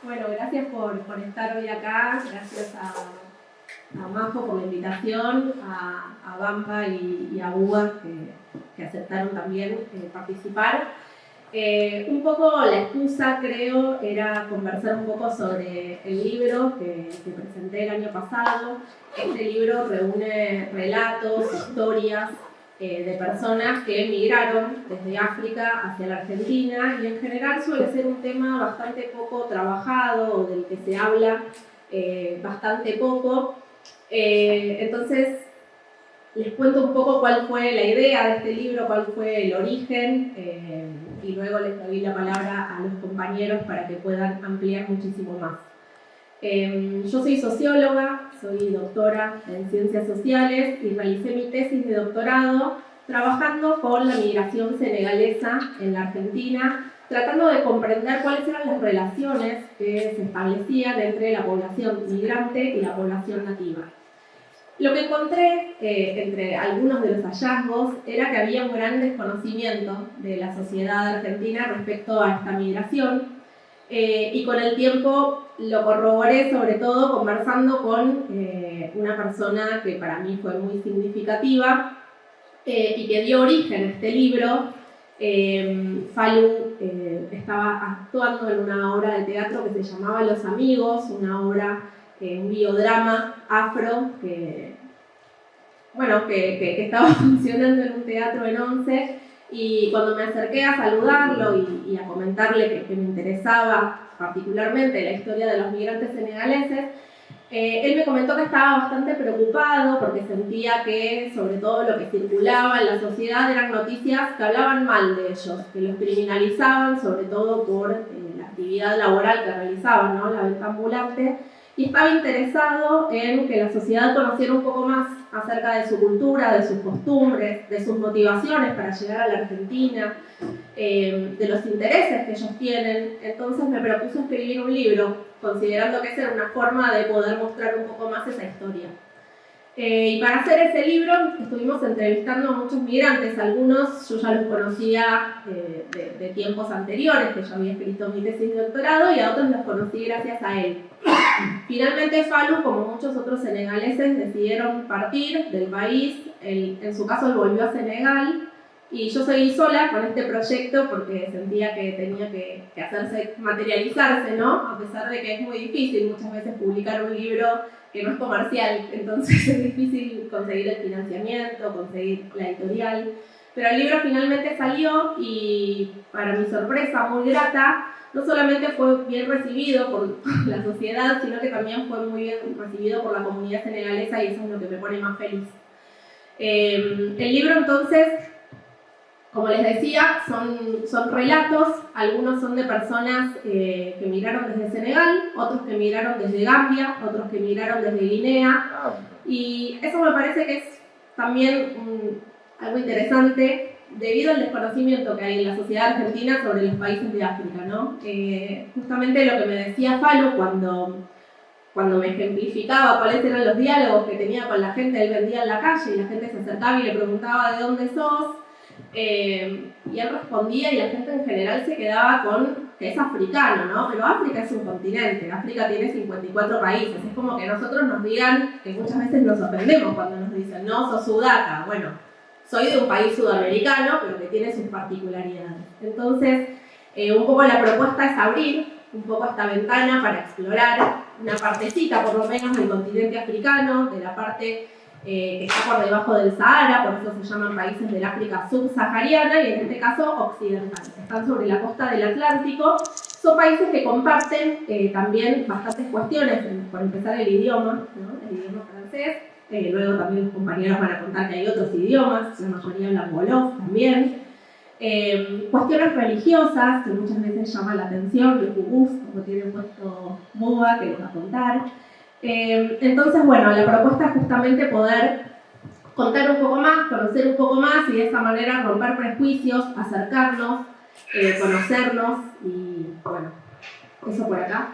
Bueno, gracias por estar hoy acá, gracias a Majo por la invitación, a Bampa y a Uva que aceptaron también participar. Un poco la excusa, creo, era conversar un poco sobre el libro que presenté el año pasado. Este libro reúne relatos, historias de personas que emigraron desde África hacia la Argentina y en general suele ser un tema bastante poco trabajado o del que se habla bastante poco. Entonces, les cuento un poco cuál fue la idea de este libro, cuál fue el origen y luego les doy la palabra a los compañeros para que puedan ampliar muchísimo más. Yo soy socióloga, soy doctora en Ciencias Sociales y realicé mi tesis de doctorado trabajando con la migración senegalesa en la Argentina, tratando de comprender cuáles eran las relaciones que se establecían entre la población migrante y la población nativa. Lo que encontré entre algunos de los hallazgos era que había un gran desconocimiento de la sociedad argentina respecto a esta migración y con el tiempo lo corroboré sobre todo conversando con una persona que para mí fue muy significativa y que dio origen a este libro. Falou estaba actuando en una obra de teatro que se llamaba Los Amigos, una obra un biodrama afro que estaba funcionando en un teatro en Once, y cuando me acerqué a saludarlo y a comentarle que me interesaba particularmente la historia de los migrantes senegaleses, él me comentó que estaba bastante preocupado porque sentía que sobre todo lo que circulaba en la sociedad eran noticias que hablaban mal de ellos, que los criminalizaban sobre todo por la actividad laboral que realizaban, ¿no? La venta ambulante. Y estaba interesado en que la sociedad conociera un poco más acerca de su cultura, de sus costumbres, de sus motivaciones para llegar a la Argentina, de los intereses que ellos tienen. Entonces me propuso escribir un libro, considerando que esa era una forma de poder mostrar un poco más esa historia. Y para hacer ese libro estuvimos entrevistando a muchos migrantes, algunos yo ya los conocía de tiempos anteriores, que yo había escrito mi tesis de doctorado, y a otros los conocí gracias a él. Finalmente Falou, como muchos otros senegaleses, decidieron partir del país. En su caso él volvió a Senegal y yo seguí sola con este proyecto porque sentía que tenía que hacerse materializarse, ¿no? A pesar de que es muy difícil muchas veces publicar un libro que no es comercial, entonces es difícil conseguir el financiamiento, conseguir la editorial. Pero el libro finalmente salió y, para mi sorpresa muy grata, no solamente fue bien recibido por la sociedad, sino que también fue muy bien recibido por la comunidad senegalesa, y eso es lo que me pone más feliz. El libro, entonces, como les decía, son relatos. Algunos son de personas que emigraron desde Senegal, otros que emigraron desde Gambia, otros que emigraron desde Guinea, y eso me parece que es también algo interesante debido al desconocimiento que hay en la sociedad argentina sobre los países de África, ¿no? Justamente lo que me decía Falou cuando me ejemplificaba cuáles eran los diálogos que tenía con la gente, él vendía en la calle y la gente se acercaba y le preguntaba ¿de dónde sos? Y él respondía y la gente en general se quedaba con que es africano, ¿no? Pero África es un continente, África tiene 54 países, es como que nosotros nos digan, que muchas veces nos ofendemos cuando nos dicen, no, sos sudaca, bueno, soy de un país sudamericano, pero que tiene sus particularidades. Entonces, un poco la propuesta es abrir un poco esta ventana para explorar una partecita, por lo menos, del continente africano, de la parte que está por debajo del Sahara, por eso se llaman países del África subsahariana, y en este caso occidental. Están sobre la costa del Atlántico. Son países que comparten también bastantes cuestiones, por empezar el idioma, ¿no? El idioma francés. Luego también los compañeros van a contar que hay otros idiomas, la mayoría hablan wolof también. Cuestiones religiosas que muchas veces llaman la atención, los bubús, como tiene puesto Buba, que les va a contar. Entonces, bueno, la propuesta es justamente poder contar un poco más, conocer un poco más y de esa manera romper prejuicios, acercarnos, conocernos y, bueno, eso por acá.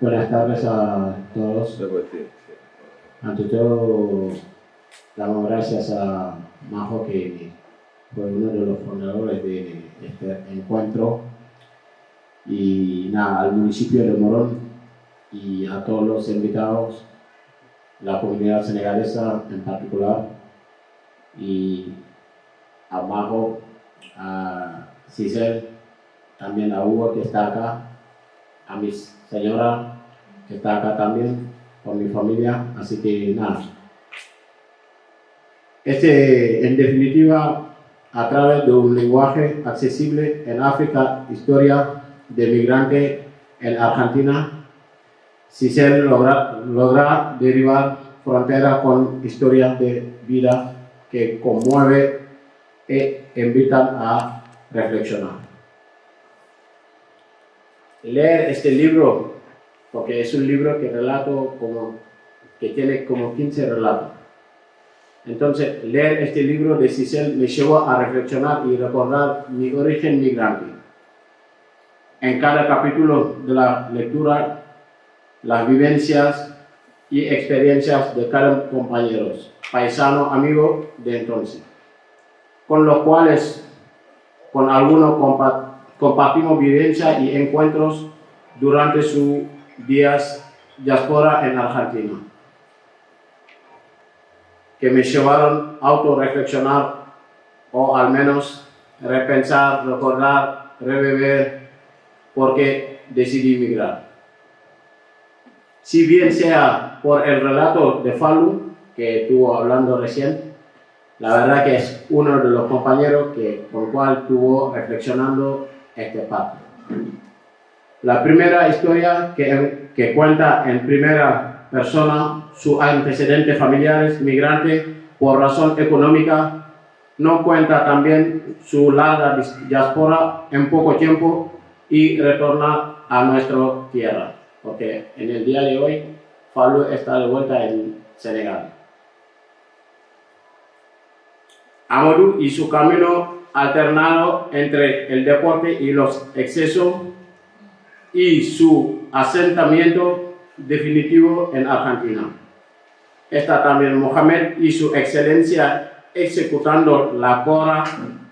Buenas tardes a todos. Ante todo, damos gracias a Majo, que fue uno de los fundadores de este encuentro, y nada, al municipio de Morón y a todos los invitados, la comunidad senegalesa en particular, y a Majo, a Cisel, también a Hugo que está acá, a mi señora que está acá también, con mi familia, así que nada. En definitiva, a través de un lenguaje accesible en África, historia de migrante en Argentina, Cisel logra derivar frontera con historias de vida que conmueve e invitan a reflexionar. Leer este libro, porque es un libro que tiene como 15 relatos. Entonces, leer este libro de Cisel me llevó a reflexionar y recordar mi origen migrante. En cada capítulo de la lectura, las vivencias y experiencias de cada compañero, paisano, amigo de entonces, con los cuales con algunos compartimos vivencias y encuentros durante sus días diáspora en Argentina, que me llevaron a autorreflexionar o al menos repensar, recordar, reviver por qué decidí migrar. Si bien sea por el relato de Falu, que estuvo hablando recién, la verdad que es uno de los compañeros con el cual estuvo reflexionando este pacto. La primera historia que cuenta en primera persona sus antecedentes familiares migrantes por razón económica, no cuenta también su larga diáspora en poco tiempo y retorna a nuestra tierra, porque en el día de hoy Falu está de vuelta en Senegal. Amadou y su camino alternado entre el deporte y los excesos y su asentamiento definitivo en Argentina. Está también Mohamed y su excelencia ejecutando la cora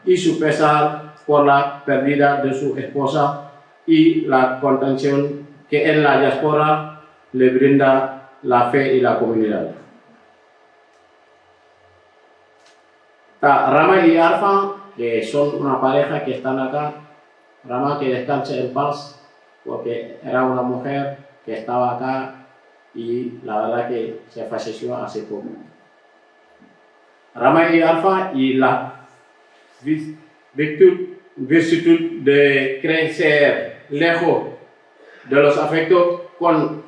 y su pesar por la pérdida de su esposa y la contención que en la diáspora le brinda la fe y la comunidad. Rama y Arfa, que son una pareja que están acá. Rama, que descanse en paz, porque era una mujer que estaba acá y la verdad que se falleció hace poco. Rama y Alfa y la virtud de crecer lejos de los afectos con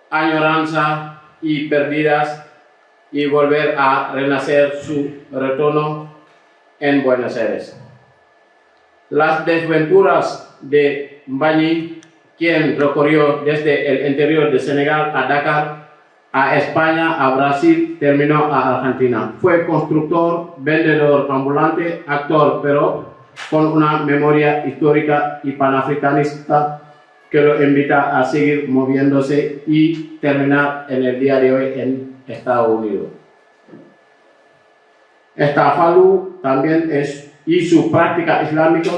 añoranza y pérdidas y volver a renacer su retorno en Buenos Aires. Las desventuras de Mbagnick, quien recorrió desde el interior de Senegal a Dakar, a España, a Brasil, terminó a Argentina. Fue constructor, vendedor ambulante, actor, pero con una memoria histórica y panafricanista que lo invita a seguir moviéndose y terminar en el día de hoy en Estados Unidos. Esta Falu también y su práctica islámica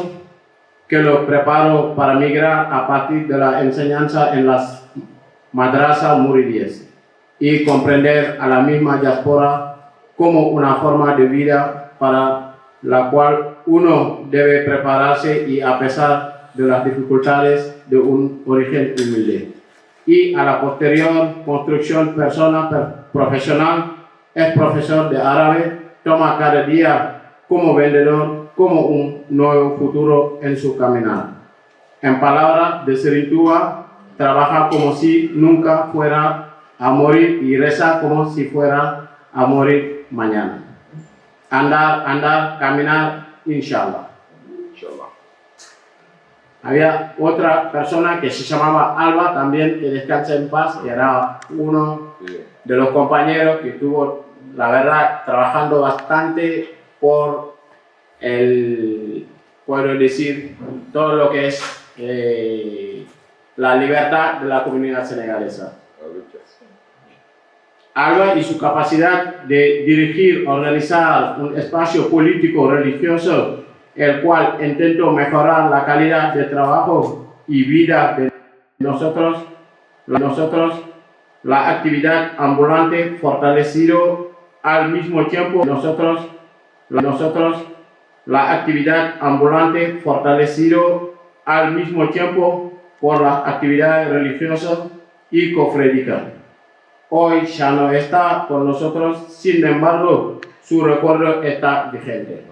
que lo preparó para migrar a partir de la enseñanza en las madrasas muridíes y comprender a la misma diáspora como una forma de vida para la cual uno debe prepararse y a pesar de las dificultades de un origen humilde. Y a la posterior construcción profesional, es profesor de árabe, toma cada día como vendedor, como un nuevo futuro en su caminar. En palabras de Serigne, trabaja como si nunca fuera a morir y reza como si fuera a morir mañana. Andar, caminar, inshallah. Había otra persona que se llamaba Alba, también, que descansa en paz, que era uno de los compañeros que estuvo, la verdad, trabajando bastante por puedo decir, todo lo que es la libertad de la comunidad senegalesa. Alba y su capacidad de dirigir, organizar un espacio político religioso, el cual intentó mejorar la calidad de trabajo y vida de nosotros, la actividad ambulante fortalecido al mismo tiempo la actividad ambulante fortalecido al mismo tiempo por las actividades religiosas y cofrédicas. Hoy ya no está con nosotros, sin embargo, su recuerdo está vigente.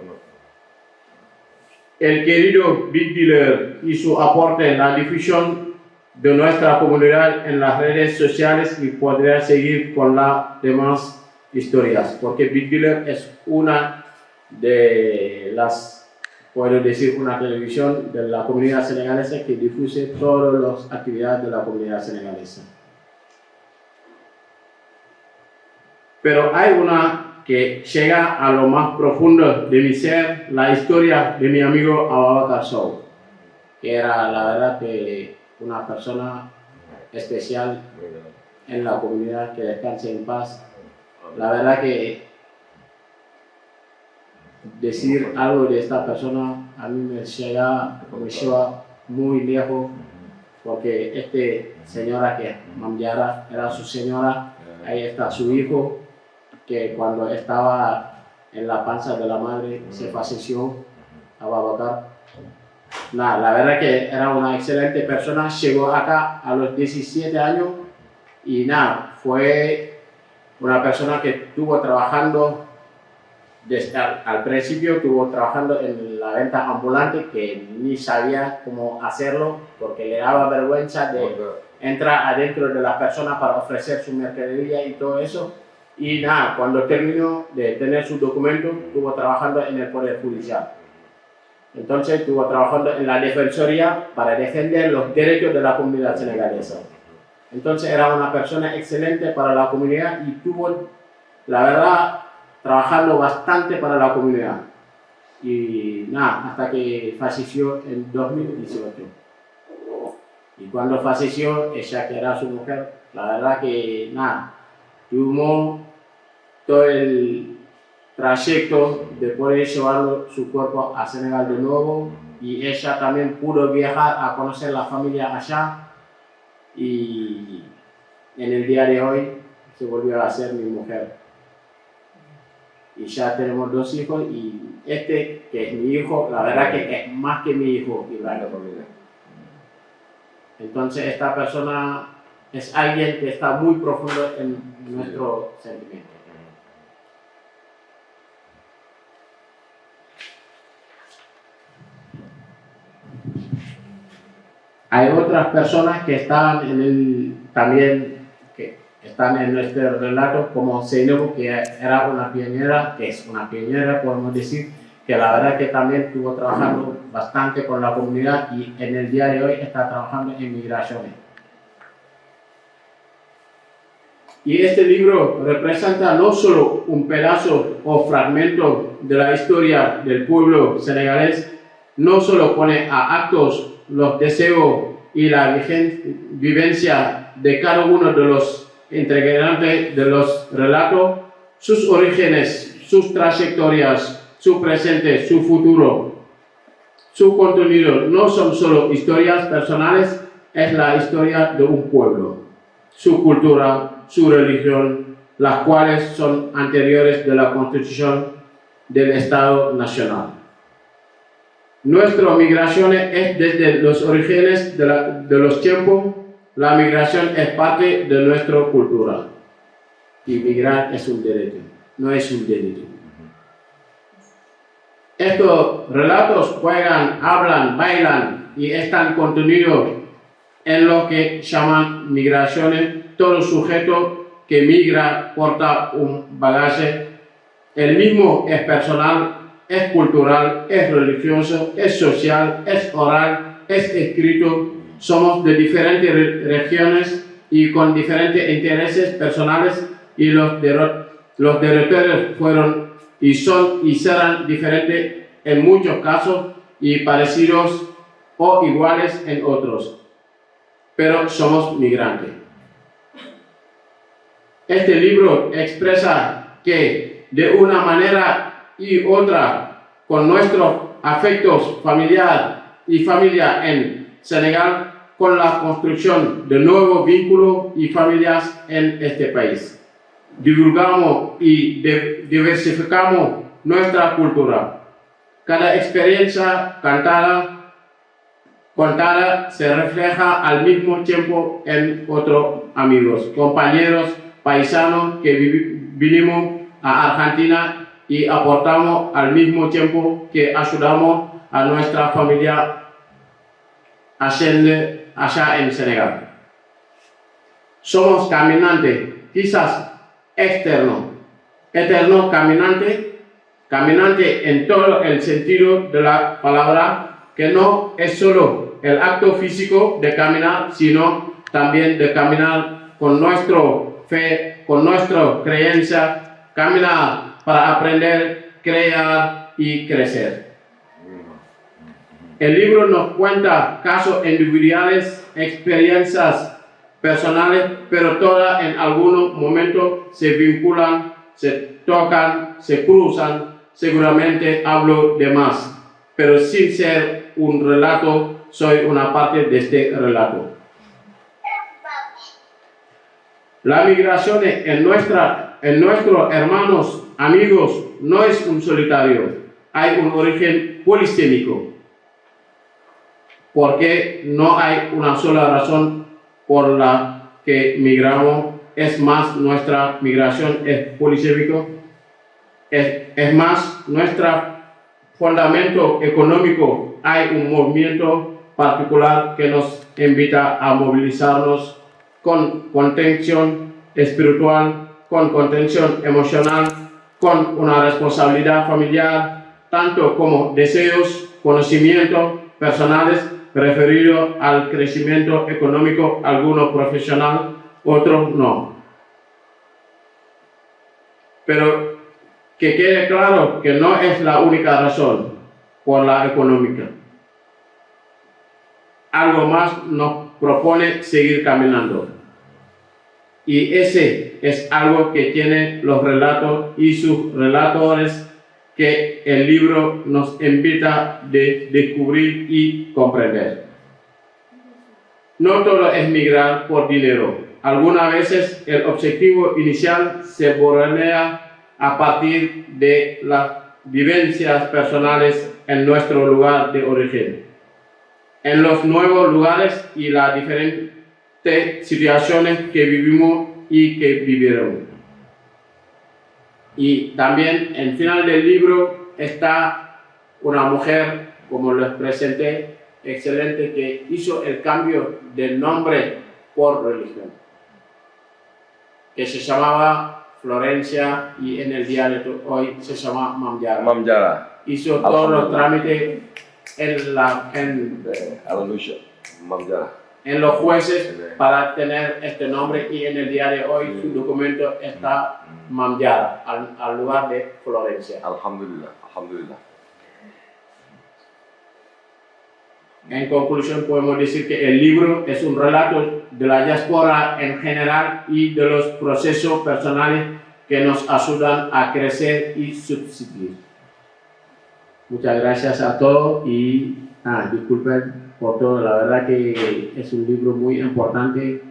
El querido Big Dealer y su aporte en la difusión de nuestra comunidad en las redes sociales, y podría seguir con las demás historias, porque Big Dealer es una de las, puedo decir, una televisión de la comunidad senegalesa que difuye todas las actividades de la comunidad senegalesa. Pero hay una que llega a lo más profundo de mi ser, la historia de mi amigo Ababacar Sow, que era la verdad que una persona especial en la comunidad, que descanse en paz. La verdad que decir algo de esta persona a mí me lleva muy lejos, porque señora que Mamdiara era su señora, ahí está su hijo, que cuando estaba en la panza de la madre se falleció, Ababacar. Nada, la verdad que era una excelente persona, llegó acá a los 17 años y nada, fue una persona que estuvo trabajando desde al principio, estuvo trabajando en la venta ambulante, que ni sabía cómo hacerlo porque le daba vergüenza de entrar adentro de la persona para ofrecer su mercadería y todo eso. Y nada, cuando terminó de tener sus documentos, estuvo trabajando en el Poder Judicial. Entonces estuvo trabajando en la Defensoría para defender los derechos de la comunidad senegalesa. Entonces era una persona excelente para la comunidad y estuvo, la verdad, trabajando bastante para la comunidad. Y nada, hasta que falleció en 2018. Y cuando falleció, ella que era su mujer, la verdad que nada, tuvimos todo el trayecto de poder llevar su cuerpo a Senegal de nuevo, y ella también pudo viajar a conocer la familia allá, y en el día de hoy se volvió a ser mi mujer. Y ya tenemos 2 hijos, y que es mi hijo, la verdad que es más que mi hijo, Ibrahim. Entonces esta persona es alguien que está muy profundo en nuestro sentimiento. Hay otras personas que están que están en nuestro relato, como Seynabou, que era una pionera, que es una pionera, podemos decir, que la verdad que también estuvo trabajando bastante con la comunidad y en el día de hoy está trabajando en migraciones. Y este libro representa no solo un pedazo o fragmento de la historia del pueblo senegalés, no solo pone a actos los deseos y la vivencia de cada uno de los integrantes de los relatos, sus orígenes, sus trayectorias, su presente, su futuro, su contenido. No son solo historias personales, es la historia de un pueblo, su cultura, su religión, las cuales son anteriores de la constitución del Estado Nacional. Nuestra migración es desde los orígenes de los tiempos. La migración es parte de nuestra cultura. Y migrar es un derecho, no es un delito. Estos relatos juegan, hablan, bailan y están contenidos en lo que llaman migraciones. Todo sujeto que migra porta un bagaje. El mismo es personal, es cultural, es religioso, es social, es oral, es escrito. Somos de diferentes regiones y con diferentes intereses personales, y los derechos fueron y son y serán diferentes en muchos casos y parecidos o iguales en otros. Pero somos migrantes. Este libro expresa que de una manera y otra, con nuestros afectos familiar y familia en Senegal, con la construcción de nuevos vínculos y familias en este país, divulgamos y diversificamos nuestra cultura. Cada experiencia contada se refleja al mismo tiempo en otros amigos, compañeros, paisanos que vinimos a Argentina y aportamos al mismo tiempo que ayudamos a nuestra familia allá en Senegal. Somos caminantes, quizás externo, eterno caminante en todo el sentido de la palabra, que no es solo el acto físico de caminar, sino también de caminar con nuestra fe, con nuestra creencia, caminar para aprender, crear y crecer. El libro nos cuenta casos individuales, experiencias personales, pero todas en algunos momentos se vinculan, se tocan, se cruzan. Seguramente hablo de más, pero sin ser un relato, soy una parte de este relato. La migración en nuestros hermanos, amigos, no es un solitario, hay un origen polisémico, porque no hay una sola razón por la que migramos. Es más, nuestra migración es polisémica, es más, nuestro fundamento económico. Hay un movimiento particular que nos invita a movilizarnos con contención espiritual, con contención emocional, con una responsabilidad familiar, tanto como deseos, conocimientos personales referidos al crecimiento económico, algunos profesional, otros no. Pero que quede claro que no es la única razón por la económica. Algo más nos propone seguir caminando. Y ese es algo que tienen los relatos y sus relatores, que el libro nos invita a descubrir y comprender. No todo es migrar por dinero. Algunas veces el objetivo inicial se borronea a partir de las vivencias personales en nuestro lugar de origen, en los nuevos lugares y las diferentes situaciones que vivimos y que vivieron. Y también en el final del libro está una mujer, como les presenté, excelente, que hizo el cambio del nombre por religión, que se llamaba Florencia y en el día de hoy se llama Mam Diarra. Mam Diarra. Hizo todos los trámites en los jueces para tener este nombre, y en el día de hoy su documento está Mam Diarra al lugar de Florencia. Alhamdulillah, alhamdulillah. En conclusión, podemos decir que el libro es un relato de la diáspora en general y de los procesos personales que nos ayudan a crecer y subsistir. Muchas gracias a todos y disculpen por todo. La verdad que es un libro muy importante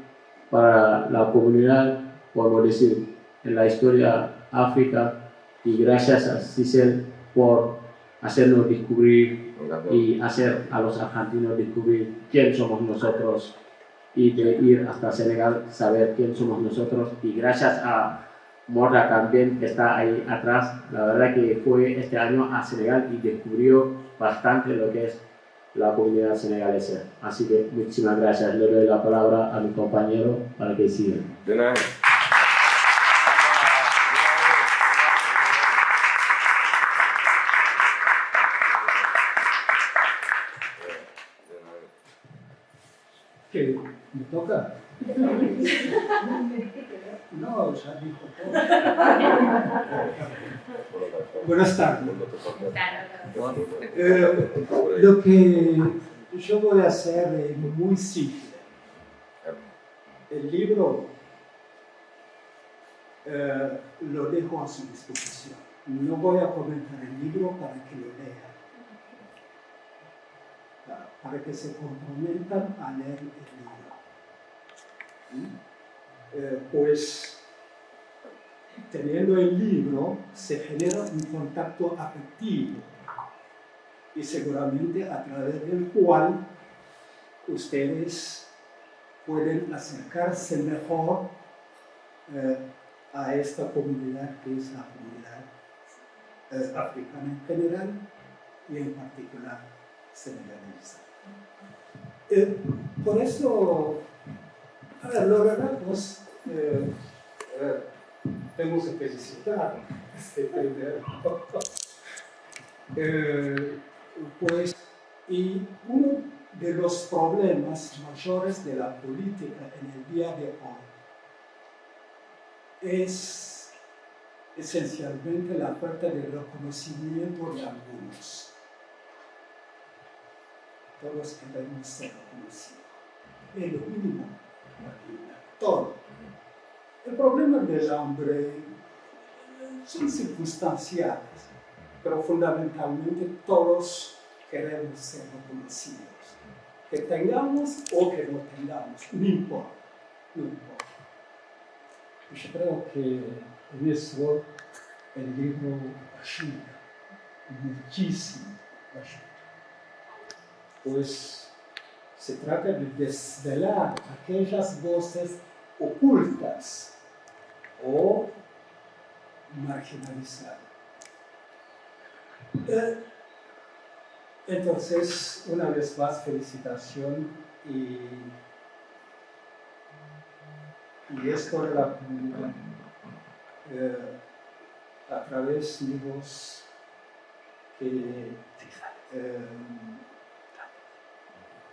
para la comunidad, podemos decir, en la historia de África, y gracias a Cicel por hacernos descubrir y hacer a los argentinos descubrir quién somos nosotros, y de ir hasta Senegal, saber quién somos nosotros. Y gracias a Morda también, que está ahí atrás. La verdad que fue este año a Senegal y descubrió bastante lo que es la comunidad senegalesa. Así que muchísimas gracias. Le doy la palabra a mi compañero para que siga. De nada. ¿Qué? ¿Me toca? No, ya dijo todo. Buenas tardes. Lo que yo voy a hacer es muy simple. El libro lo dejo a su disposición. No voy a comentar el libro para que lo lean, para que se comprometan a leer el libro. Pues teniendo el libro se genera un contacto afectivo y seguramente a través del cual ustedes pueden acercarse mejor a esta comunidad que es la comunidad africana en general y en particular senegalesa. Por eso, a ver, la verdad, pues, tengo que felicitar primero. Pues, y uno de los problemas mayores de la política en el día de hoy es esencialmente la falta de reconocimiento de algunos. Todos queremos ser reconocidos. Es lo mínimo, todo. El problema del hambre son circunstanciales, pero fundamentalmente todos queremos ser reconocidos. Que tengamos o que no tengamos, no importa, no importa. Yo creo que en eso el libro ayuda, muchísimo ayuda. Pues se trata de desvelar aquellas voces ocultas o marginalizadas. Entonces, una vez más, felicitación y esto de la comunidad a través de vos que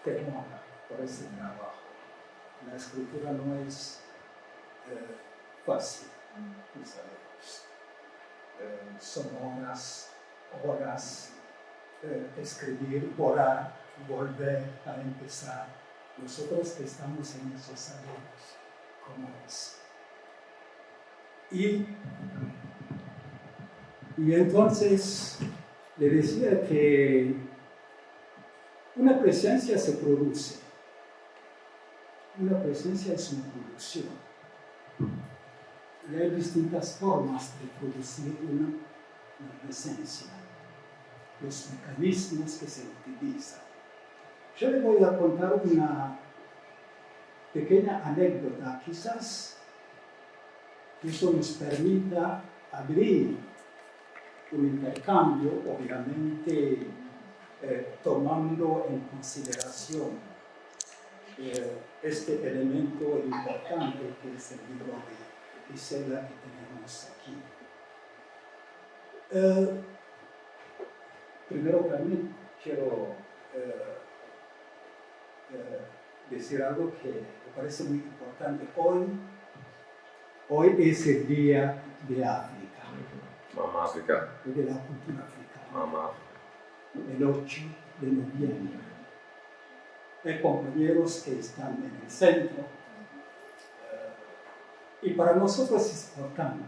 te honra por ese trabajo. La escritura no es fácil, lo sabemos. Son horas, escribir, orar, volver a empezar. Nosotros que estamos en eso sabemos cómo es. Y entonces le decía que una presencia se produce. Una presencia es una producción. Y hay distintas formas de producir una presencia. Los mecanismos que se utilizan. Yo le voy a contar una pequeña anécdota, quizás eso nos permita abrir un intercambio, obviamente tomando en consideración este elemento importante que es el libro de Gisela que tenemos aquí. Primero también quiero decir algo que me parece muy importante. Hoy es el Día de África. Mamá África. De la cultura africana. Mamá. El 8 de noviembre. Hay compañeros que están en el centro. Y para nosotros es importante.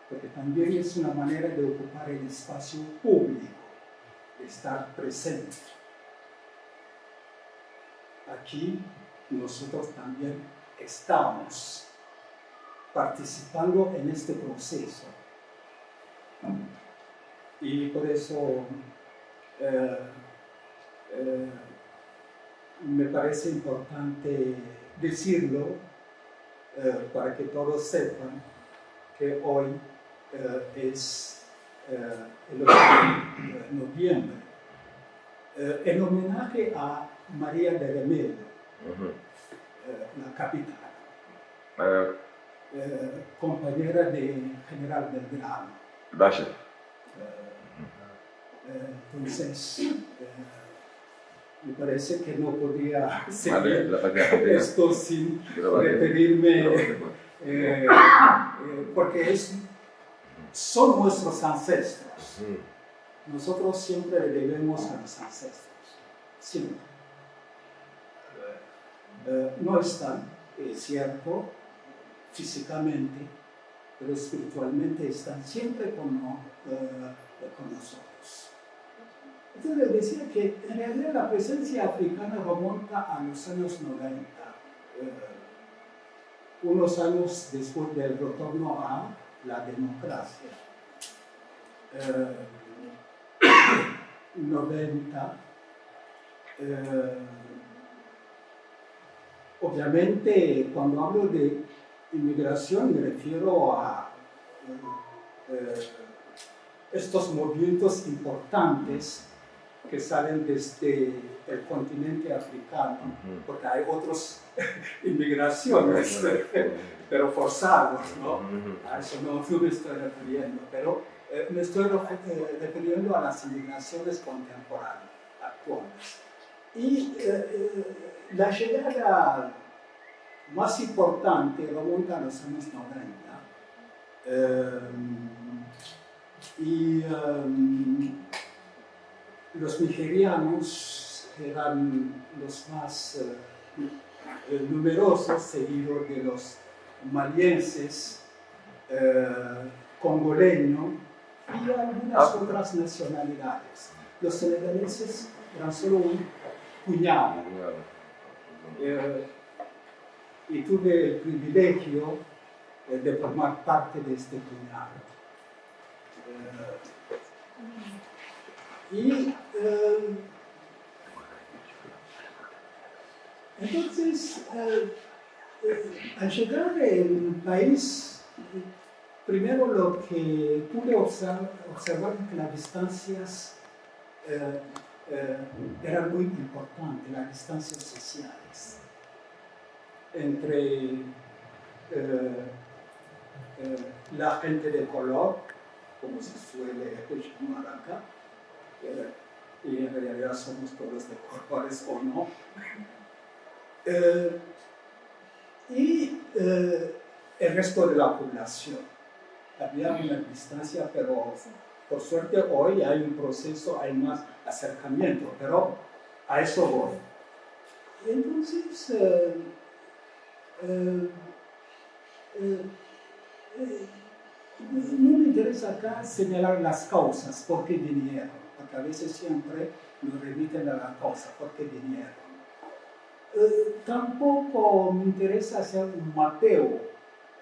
Porque también es una manera de ocupar el espacio público, de estar presente. Aquí nosotros también estamos participando en este proceso. Y por eso me parece importante decirlo para que todos sepan que hoy es el 8 de noviembre, en homenaje a María de Remedio, la capitana, compañera de General Belgrano. Basha. Entonces, me parece que no podía seguir esto sin referirme, porque son nuestros ancestros. Nosotros siempre le debemos a los ancestros, siempre. No están, es cierto, físicamente, pero espiritualmente están siempre con nosotros. Entonces les decía que en realidad la presencia africana remonta a los años 90, unos años después del retorno a la democracia. 90. Obviamente, cuando hablo de inmigración me refiero a estos movimientos importantes que salen desde el continente africano, porque hay otras inmigraciones, pero forzados, ¿no? A eso no me estoy refiriendo, pero me estoy refiriendo a las inmigraciones contemporáneas, actuales. Y la llegada más importante remonta a los años 90. Los nigerianos eran los más numerosos, seguidos de los malienses, congoleños y algunas otras nacionalidades. Los senegaleses eran solo un puñado. Y tuve el privilegio de formar parte de este puñado. Entonces, al llegar al país, primero lo que pude observar es que las distancias eran muy importantes, las distancias sociales, entre la gente de color, como se suele llamar acá, y en realidad somos todos de colores o no, y el resto de la población. Había una distancia, pero por suerte hoy hay un proceso, hay más acercamiento, pero a eso voy. Entonces, no me interesa acá señalar las causas, por qué vinieron, porque a veces siempre nos remiten a la causa, por qué vinieron. Tampoco me interesa hacer un mapeo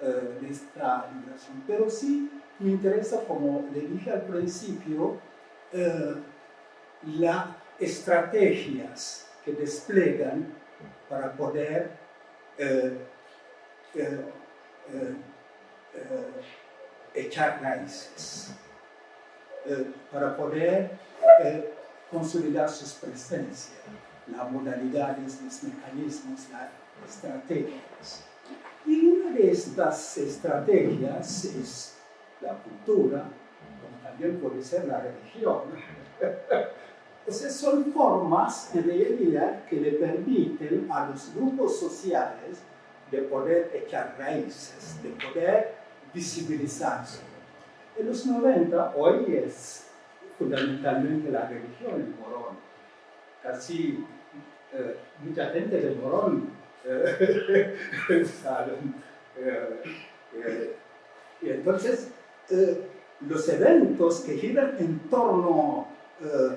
de esta migración, pero sí me interesa, como le dije al principio, las estrategias que desplegan para poder echar raíces, para poder consolidar sus presencias, las modalidades, los mecanismos, las estrategias. Y una de estas estrategias es la cultura, como también puede ser la religión. Entonces son formas en realidad que le permiten a los grupos sociales de poder echar raíces, de poder visibilizarse. En los 90, hoy es fundamentalmente la religión en Morón. Casi mucha gente de Morón saben. Y entonces, los eventos que giran en torno a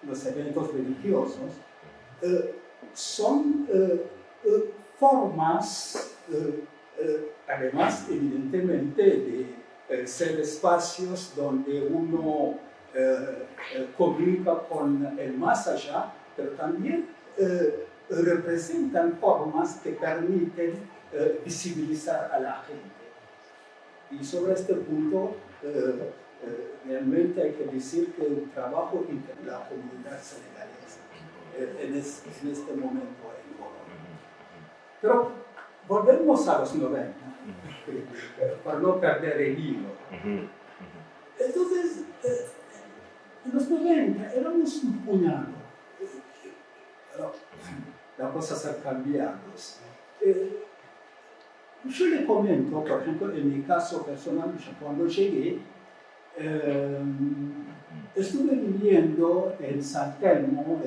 los eventos religiosos son formas, además, evidentemente, de ser espacios donde uno comunica con el más allá, pero también representan formas que permiten visibilizar a la gente. Y sobre este punto, realmente hay que decir que el trabajo entre la comunidad senegalesa en este momento en Morón. Pero volvemos a los 90, para no perder el hilo. Entonces, en los 90 éramos un puñado. Las cosas han cambiado. Yo le comento, por ejemplo, en mi caso personal, cuando llegué, estuve viviendo en San Telmo,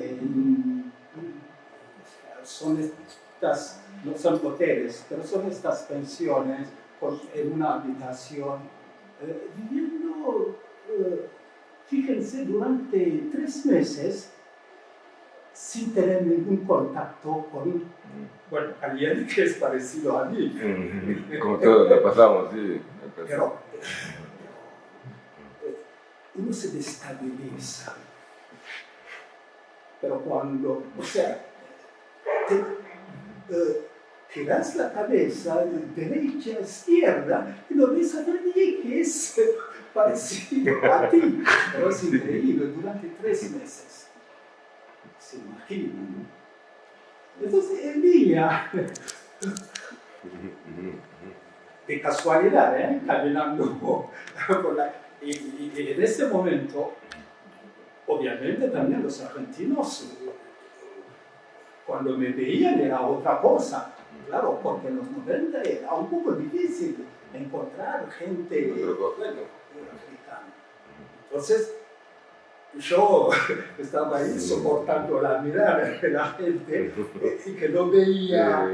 son estas no son hoteles, pero son estas pensiones en una habitación, viviendo, fíjense, durante 3 meses sin tener ningún contacto con, bueno, alguien que es parecido a mí. Como todos lo pasamos, sí. Pero uno se destabiliza. Pero cuando, o sea, giras la cabeza derecha, izquierda, y no ves a nadie que es parecido a ti. Pero es increíble, durante 3 meses. Se imaginan, ¿no? Entonces el día, de casualidad, caminando por la... Y en ese momento, obviamente también los argentinos, cuando me veían era otra cosa, claro, porque en los 90 era un poco difícil encontrar gente, bueno, africana. Entonces, yo estaba ahí soportando la mirada de la gente y que no veía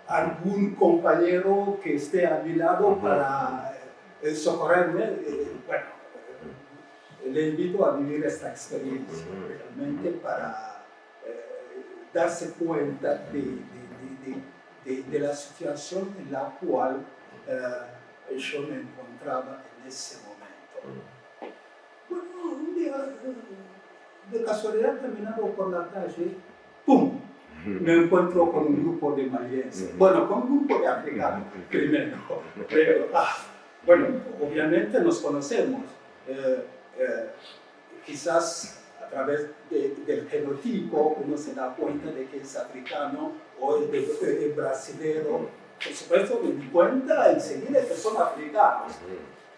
algún compañero que esté a mi lado para socorrerme. Bueno, le invito a vivir esta experiencia realmente para darse cuenta de la situación en la cual yo me encontraba en ese momento. Bueno, un día, de casualidad, caminando por la calle, ¡pum! Me encuentro con un grupo de malienses. Bueno, con un grupo de africanos, primero. Pero, bueno, obviamente nos conocemos. Quizás a través del genotipo uno se da cuenta de que es africano o es brasilero. Por supuesto, me di cuenta enseguida que son africanos.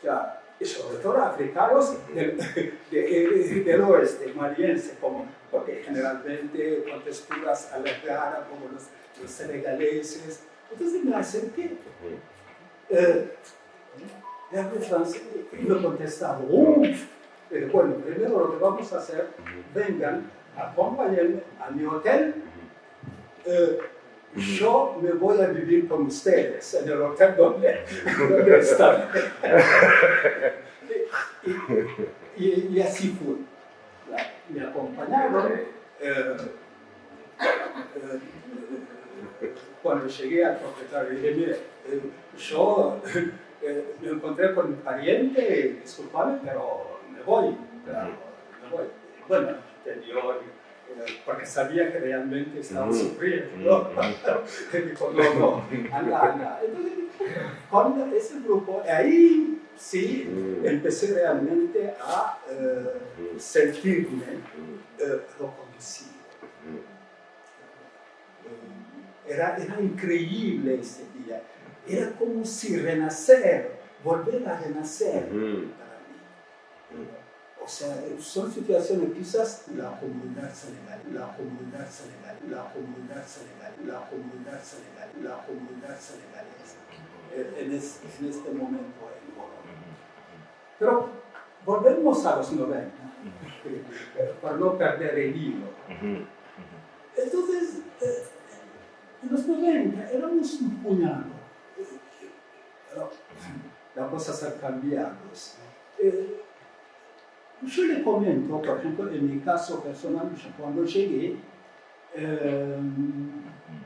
Ya, y sobre todo africanos del oeste, maliense, porque generalmente con texturas alargadas como los senegaleses. Entonces me acerqué. Le hablé francés y me contestaron, bueno, primero lo que vamos a hacer, vengan, acompáñenme a mi hotel. Yo me voy a vivir con ustedes en el hotel donde están. Y así fue. Me acompañaron. Cuando llegué al propietario, dije, mire, yo me encontré con mi pariente, disculpame, pero me voy. Bueno, entendió, porque sabía que realmente estaba sufriendo. Me dijo, no, anda. Entonces, con ese grupo, ahí sí empecé realmente a sentirme reconocido. Era increíble ese día. Era como si renacer, volver a renacer para mí. O sea, son situaciones, quizás la comunidad senegalesa, en este momento en Colombia. Pero volvemos a los 90, para no perder el hilo. Entonces, en los 90 éramos un puñado. Las cosas han cambiado. Yo le comento, por ejemplo, en mi caso personal, cuando llegué,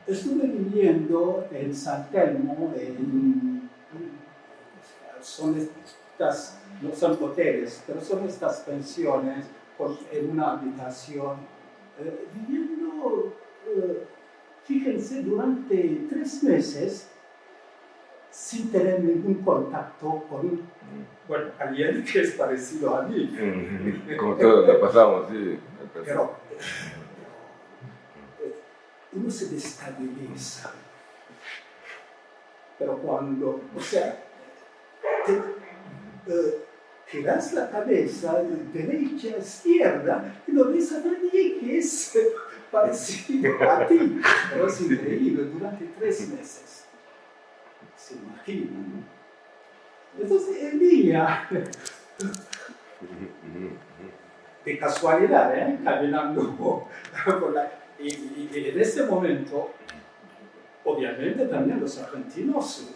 estuve viviendo en San Telmo, son estas, no son hoteles, pero son estas pensiones en una habitación, viviendo, fíjense, durante 3 meses, sin tener ningún contacto con, bueno, alguien que es parecido a mí. Como todos lo pasamos, sí. Pero uno se destabiliza. Pero cuando, o sea, giras la cabeza derecha, izquierda, y no ves a nadie que es parecido a ti. Pero es increíble, durante 3 meses. Se imaginan, ¿no? Entonces el día, de casualidad, caminando por la... Y en ese momento, obviamente también los argentinos,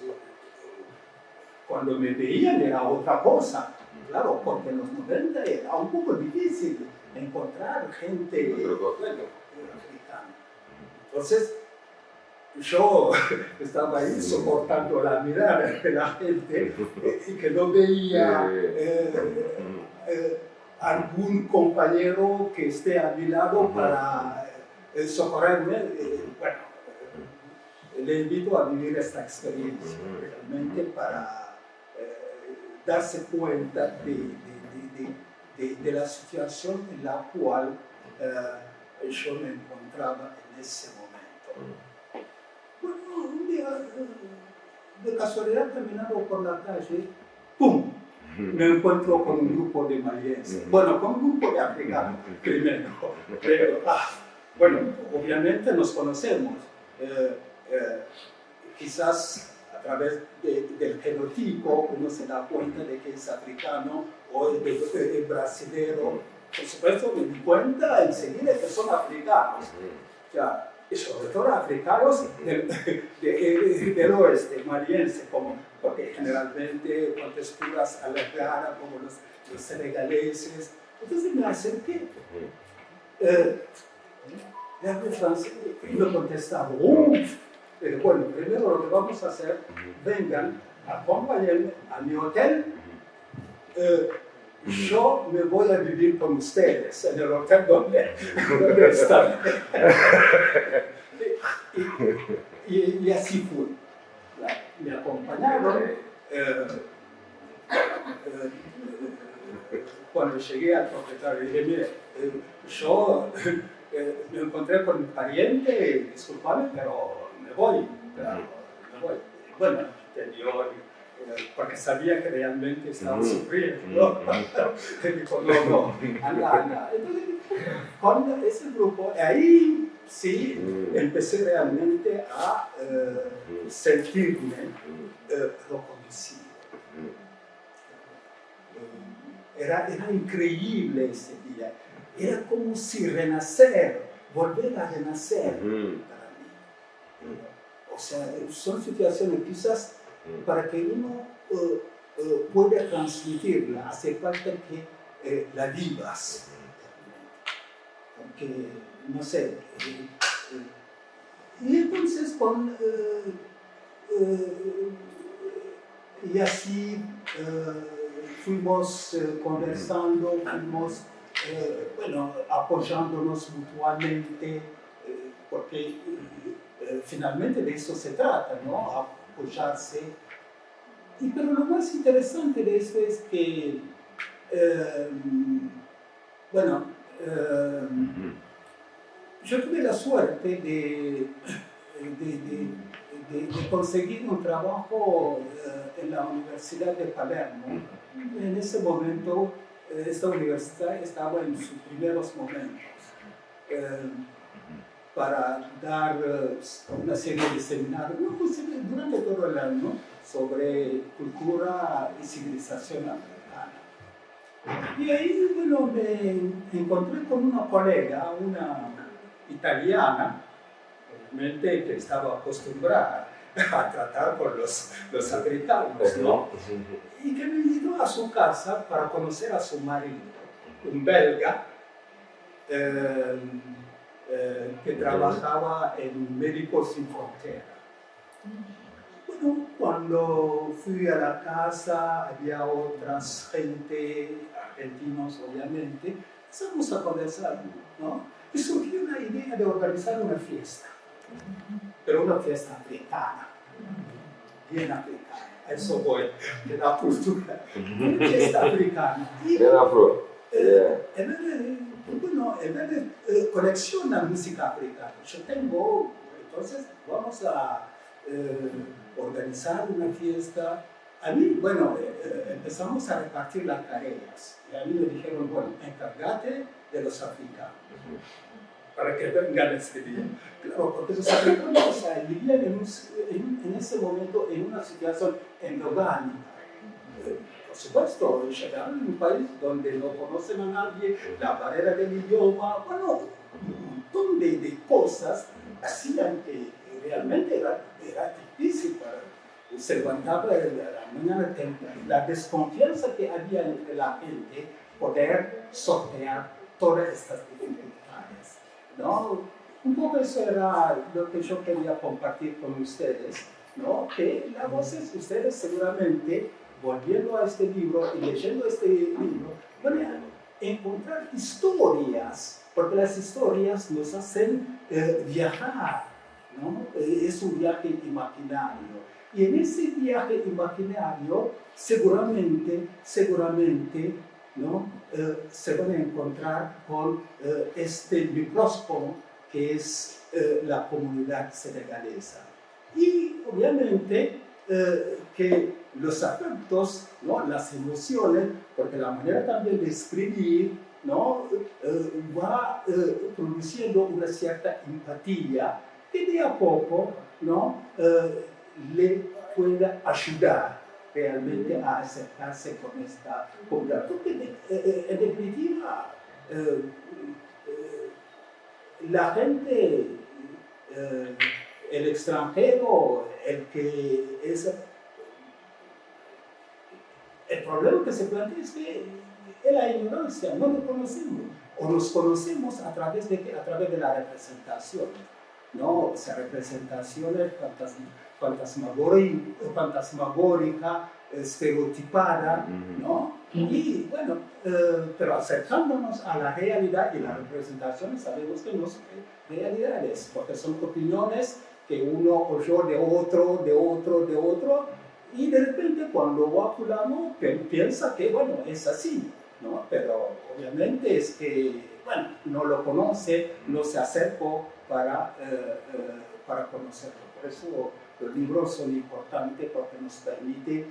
cuando me veían era otra cosa, claro, porque en los 90 era un poco difícil encontrar gente africana. Entonces, yo estaba ahí soportando la mirada de la gente y que no veía algún compañero que esté a mi lado para socorrerme. Bueno, le invito a vivir esta experiencia realmente para darse cuenta de la situación en la cual yo me encontraba en ese momento. Bueno, un día, de casualidad, caminando por la calle, ¡pum! Me encuentro con un grupo de malienses. Bueno, con un grupo de africanos primero. Pero, bueno, obviamente nos conocemos. Quizás a través del genotipo uno se da cuenta de que es africano o es brasilero. Por supuesto, me di cuenta enseguida que son africanos. Ya, y sobre todo africanos del oeste, maliense, porque generalmente con texturas a la clara, como los senegaleses. Entonces me acerqué. Le hablé francés y me contestaba, bueno, primero lo que vamos a hacer, vengan, acompáñenme a mi hotel, yo me voy a vivir con ustedes en el hotel donde están. Y así fue. Me acompañaron. Cuando llegué al propietario, dije, mire, yo me encontré con mi pariente, disculpame, pero me voy. Bueno, entendió, porque sabía que realmente estaba sufriendo. Me dijo, no, anda. Entonces, con ese grupo, ahí sí empecé realmente a sentirme reconocido. Era increíble ese día. Era como si renacer, volver a renacer para mí. O sea, son situaciones quizás para que uno pueda transmitirla, hace falta que la vivas. Porque, no sé. Y entonces, y así fuimos conversando, fuimos apoyándonos mutuamente, porque finalmente de eso se trata, ¿no? Apoyarse. Pero lo más interesante de eso es que, yo tuve la suerte de conseguir un trabajo en la Universidad de Palermo. En ese momento, esta universidad estaba en sus primeros momentos para dar una serie de seminarios durante todo el año sobre cultura y civilización africana. Y ahí, me encontré con una colega, una italiana, obviamente que estaba acostumbrada a tratar con los africanos, ¿no? Y que me invitó a su casa para conocer a su marido, un belga, que trabajaba en Médicos Sin Frontera. Bueno, cuando fui a la casa, había otras gente, argentinos obviamente, empezamos a conversar, ¿no? Y surgió una idea de organizar una fiesta, pero una fiesta africana, bien africana. A eso voy, de la cultura, una fiesta africana. Bien afro. En vez de coleccionar música africana, yo tengo, entonces vamos a organizar una fiesta. A mí, empezamos a repartir las tareas. Y a mí me dijeron, encárgate de los africanos, para que vengan ese día. Claro, porque los africanos vivían en ese momento en una situación endogámica. Por supuesto, llegaron a un país donde no conocen a nadie, la barrera del idioma, montón de cosas hacían que realmente era difícil para se levantaba a la mañana temprano. La desconfianza que había entre la gente, poder sortear todas estas dificultades, ¿no? Un poco eso era lo que yo quería compartir con ustedes, ¿no? Que las voces, ustedes seguramente, volviendo a este libro y leyendo este libro, van a encontrar historias, porque las historias nos hacen viajar, ¿no? Es un viaje imaginario. Y en ese viaje imaginario, seguramente, ¿no? Se van a encontrar con este microscopio que es la comunidad senegalesa. Y obviamente que los afectos, ¿no? Las emociones, porque la manera también de escribir, ¿no? Va produciendo una cierta empatía que de a poco, ¿no? Le pueda ayudar realmente a acercarse con esta comunidad. Porque en definitiva, la gente, el extranjero, el que es... El problema que se plantea es que es la ignorancia, no lo conocemos. O nos conocemos a través de la representación, ¿no? Esa representación es fantasmagórica, estereotipada, ¿no? Y bueno, pero acercándonos a la realidad y las representaciones sabemos que no son realidades, porque son opiniones que uno oyó de otro, y de repente cuando va fulano piensa que, bueno, es así, ¿no? Pero obviamente es que, bueno, no lo conoce, no se acercó para conocerlo. Por eso los libros son importantes porque nos permite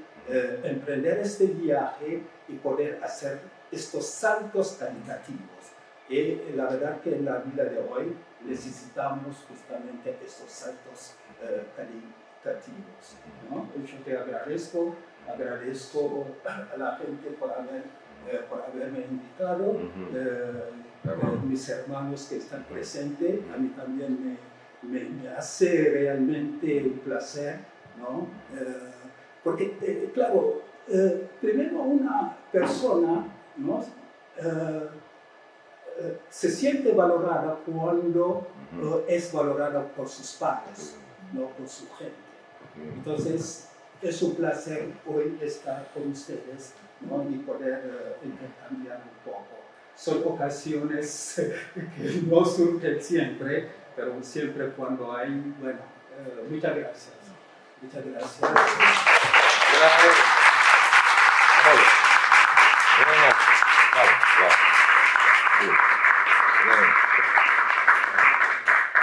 emprender este viaje y poder hacer estos saltos calitativos. Y la verdad que en la vida de hoy necesitamos justamente estos saltos calitativos, ¿no? Yo te agradezco a la gente por haberme invitado, mis hermanos que están presentes, a mí también me hace realmente un placer, ¿no? Porque, claro, primero una persona, ¿no? Se siente valorada cuando es valorada por sus padres, no por su gente. Entonces, es un placer hoy estar con ustedes, ¿no? Y poder intercambiar un poco. Son ocasiones que no surgen siempre, pero siempre cuando hay, bueno, muchas gracias. Muchas gracias.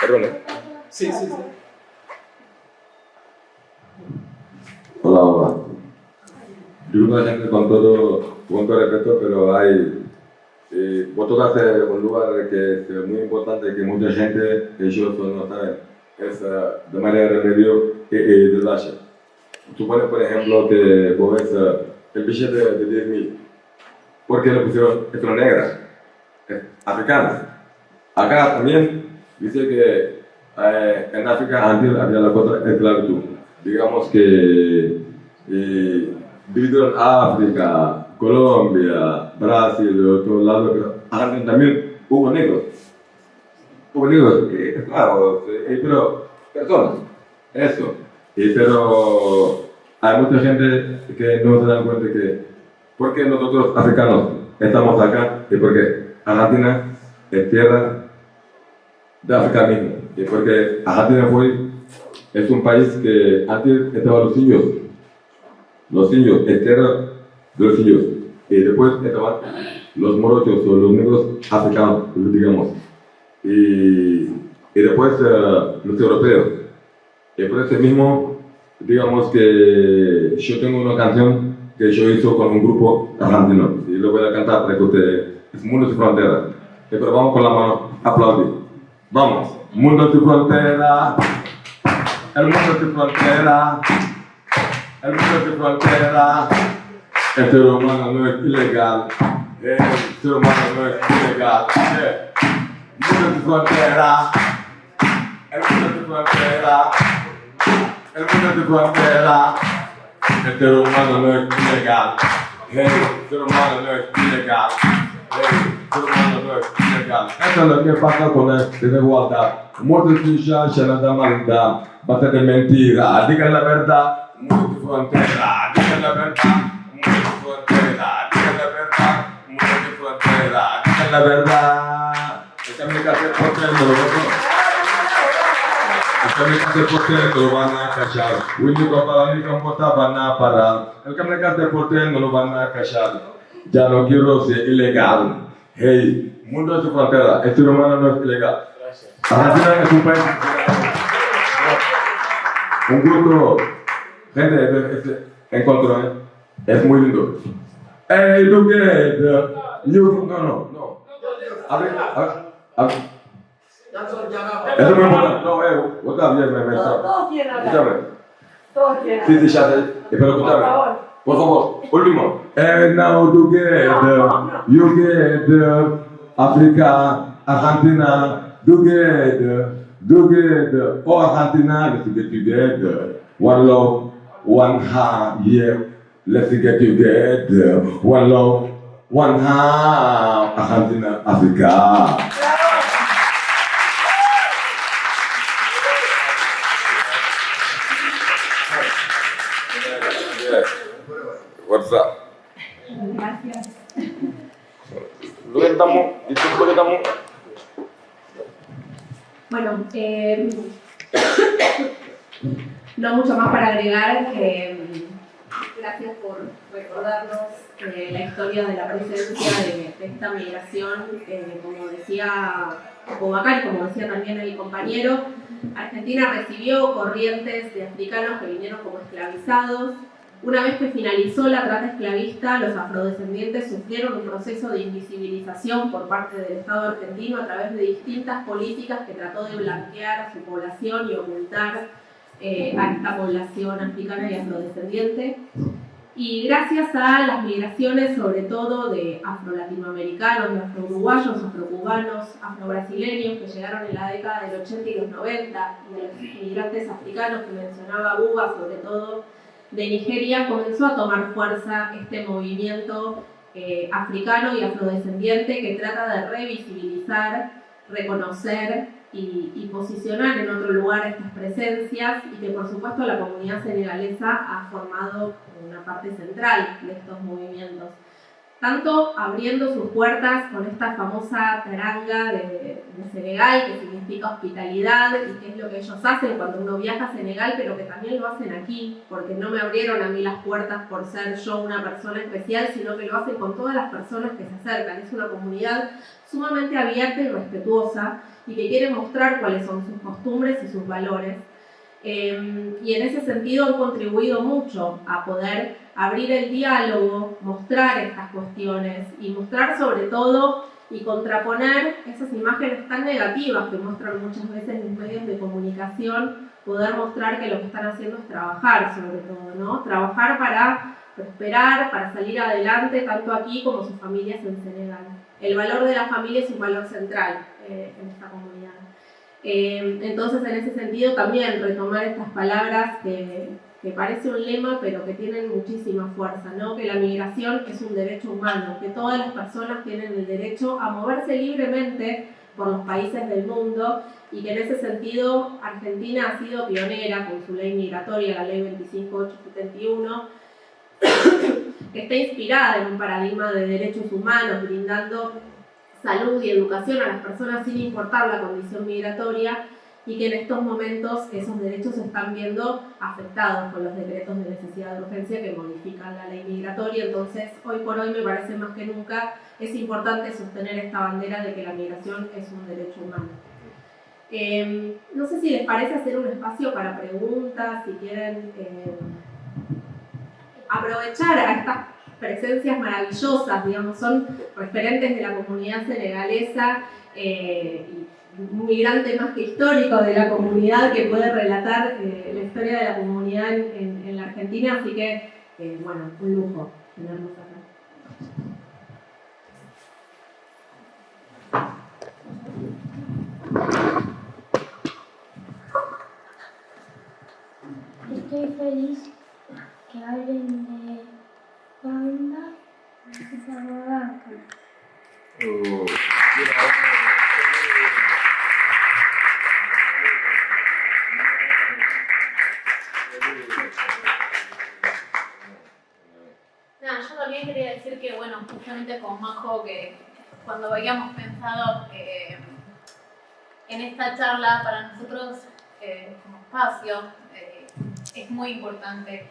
Perdón. Sí. Hola. Disculpa gente con todo respeto, pero hay... vos tocaste un lugar que es muy importante, que mucha gente, ellos no saben, es de manera de remedio y desgracia. Supone, por ejemplo, que vos ves el billete de 10.000. ¿Por qué le pusieron letra negra? Africana. Acá también dice que en África antes había la cosa esclavitud. Digamos que dividieron África, Colombia, Brasil, de otro lado, pero Argentina también hubo negros. Claro, pero personas, eso. Pero hay mucha gente que no se dan cuenta que, ¿por qué nosotros africanos estamos acá? Y porque Argentina es tierra de África mismo. Y porque Argentina es un país que antes estaban los indios, es tierra de los indios. Y después estaban los morochos o los negros africanos, digamos. Y después los europeos. Y por eso mismo, digamos que yo tengo una canción que yo hice con un grupo argentino. Y lo voy a cantar para que ustedes... Es Mundo Sin Frontera. Pero vamos con la mano, aplaudir. Vamos. Mundo sin frontera. El mundo sin frontera. El mundo sin frontera. El ser humano no es ilegal. El ser humano no es ilegal. mundo es tu frontera. El mundo es tu frontera. El mundo es tu frontera. El ser humano no es ilegal. Hey, el ser humano no es ilegal. Hey, el ser humano no es ilegal. Esto es lo que pasa con la desigualdad. Muchos niños llenos de maldad, base de mentira. Digan la verdad, mundo es tu frontera. Digan la verdad, mundo es tu frontera. Digan la verdad, mundo es tu frontera. Digan la verdad. El kamikaze potente lo van a cachar. Winnie para ni compota van a parar. El kamikaze potente no lo van a cachar. Ya no quiero ser ilegal. Hey, mundo es tu frontera. El ser humano no es ilegal. Argentina es un país. Un gusto. Gente, encuentro, es muy lindo. Hey, together. No. A ver. Eso es muy importante. No, vos también me Todos quieren hablar. escúchame. Todos quieren Sí, hablar. ya sé. Pero Por escúchame. favor. Por favor, último. And now together, you get Africa, Argentina, together, oh Argentina, let's get together. One love, one heart, yeah. Let's get together. One love, one heart, Argentina, Africa. What's up? Gracias. Lu ngeen damm di ci bëgg damm. Bueno, no mucho más para agregar. Gracias por recordarnos la historia de la presencia de esta migración. Como decía Boubacar, como decía también el compañero, Argentina recibió corrientes de africanos que vinieron como esclavizados. Una vez que finalizó la trata esclavista, los afrodescendientes sufrieron un proceso de invisibilización por parte del Estado argentino a través de distintas políticas que trató de blanquear a su población y ocultar a esta población africana y afrodescendiente. Y gracias a las migraciones, sobre todo de afro-latinoamericanos, de afro-uruguayos, afro-cubanos, afro-brasileños, que llegaron en la década del 80 y los 90, y de los inmigrantes africanos que mencionaba Buba, sobre todo de Nigeria, comenzó a tomar fuerza este movimiento africano y afrodescendiente que trata de revisibilizar, reconocer y posicionar en otro lugar estas presencias, y que por supuesto la comunidad senegalesa ha formado una parte central de estos movimientos. Tanto abriendo sus puertas con esta famosa taranga de Senegal, que significa hospitalidad, y que es lo que ellos hacen cuando uno viaja a Senegal, pero que también lo hacen aquí, porque no me abrieron a mí las puertas por ser yo una persona especial, sino que lo hacen con todas las personas que se acercan. Es una comunidad sumamente abierta y respetuosa, y que quiere mostrar cuáles son sus costumbres y sus valores. Y en ese sentido han contribuido mucho a poder abrir el diálogo, mostrar estas cuestiones y mostrar sobre todo y contraponer esas imágenes tan negativas que muestran muchas veces los medios de comunicación, poder mostrar que lo que están haciendo es trabajar sobre todo, ¿no? Trabajar para prosperar, para salir adelante, tanto aquí como sus familias en Senegal. El valor de la familia es un valor central en esta comunidad. Entonces, en ese sentido, también retomar estas palabras que parece un lema, pero que tienen muchísima fuerza, ¿no? Que la migración es un derecho humano, que todas las personas tienen el derecho a moverse libremente por los países del mundo, y que en ese sentido Argentina ha sido pionera con su ley migratoria, la ley 25871, que está inspirada en un paradigma de derechos humanos, brindando salud y educación a las personas sin importar la condición migratoria, y que en estos momentos esos derechos se están viendo afectados con los decretos de necesidad de urgencia que modifican la ley migratoria. Entonces, hoy por hoy me parece más que nunca es importante sostener esta bandera de que la migración es un derecho humano. No sé si les parece hacer un espacio para preguntas, si quieren aprovechar a estas presencias maravillosas, digamos, son referentes de la comunidad senegalesa, un migrante más que histórico de la comunidad que puede relatar la historia de la comunidad en la Argentina, así que, bueno, un lujo tenerlos acá. Estoy feliz que hablen de Bamba y Sababaca. Nada, yo también quería decir que, bueno, justamente con Majo, que cuando habíamos pensado en esta charla, para nosotros como espacio, es muy importante,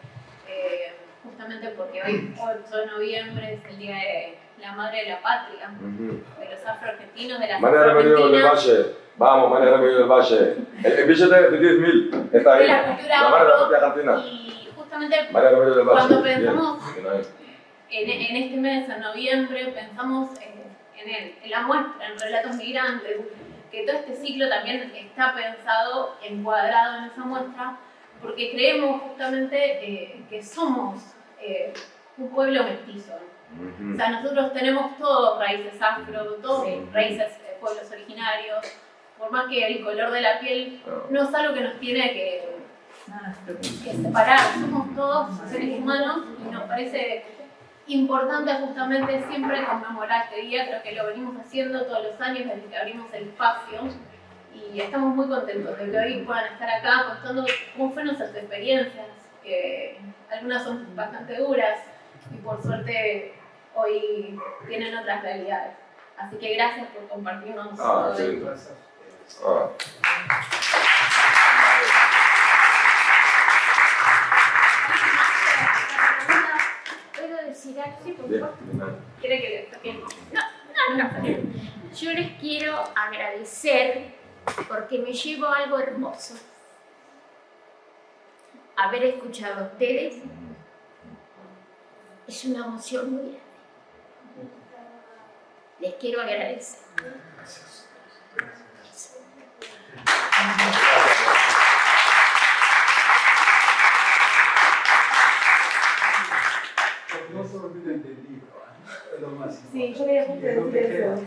justamente porque hoy, 8 de noviembre, es el Día de la Madre de la Patria, de los afroargentinos, de las María Remedio del Valle, vamos, María Remedio del Valle. El billete de 10.000 está ahí. de la cultura La madre de la afro, patria argentina. y justamente María Remedio del Valle. cuando pensamos Bien, ahí. en este mes, en noviembre, pensamos en la muestra, en Relatos Migrantes, que todo este ciclo también está pensado, encuadrado en esa muestra, porque creemos justamente que somos un pueblo mestizo. O sea, nosotros tenemos todos raíces afro, todos raíces pueblos originarios, por más que el color de la piel no es algo que nos tiene que separar, somos todos seres humanos y nos parece importante justamente siempre conmemorar este día. Creo que lo venimos haciendo todos los años desde que abrimos el espacio y estamos muy contentos de que hoy puedan estar acá contando cómo fueron sus experiencias, que algunas son bastante duras y por suerte hoy tienen otras realidades. Así que gracias por compartirnos todo esto. ¿Puedo decir algo? Sí, por favor. ¿Quiere que le toque? No. Yo les quiero agradecer porque me llevo algo hermoso. Haber escuchado a ustedes es una emoción muy grande. Les quiero agradecer. No se olviden del libro, es lo más importante. Sí, yo quería justo decir eso.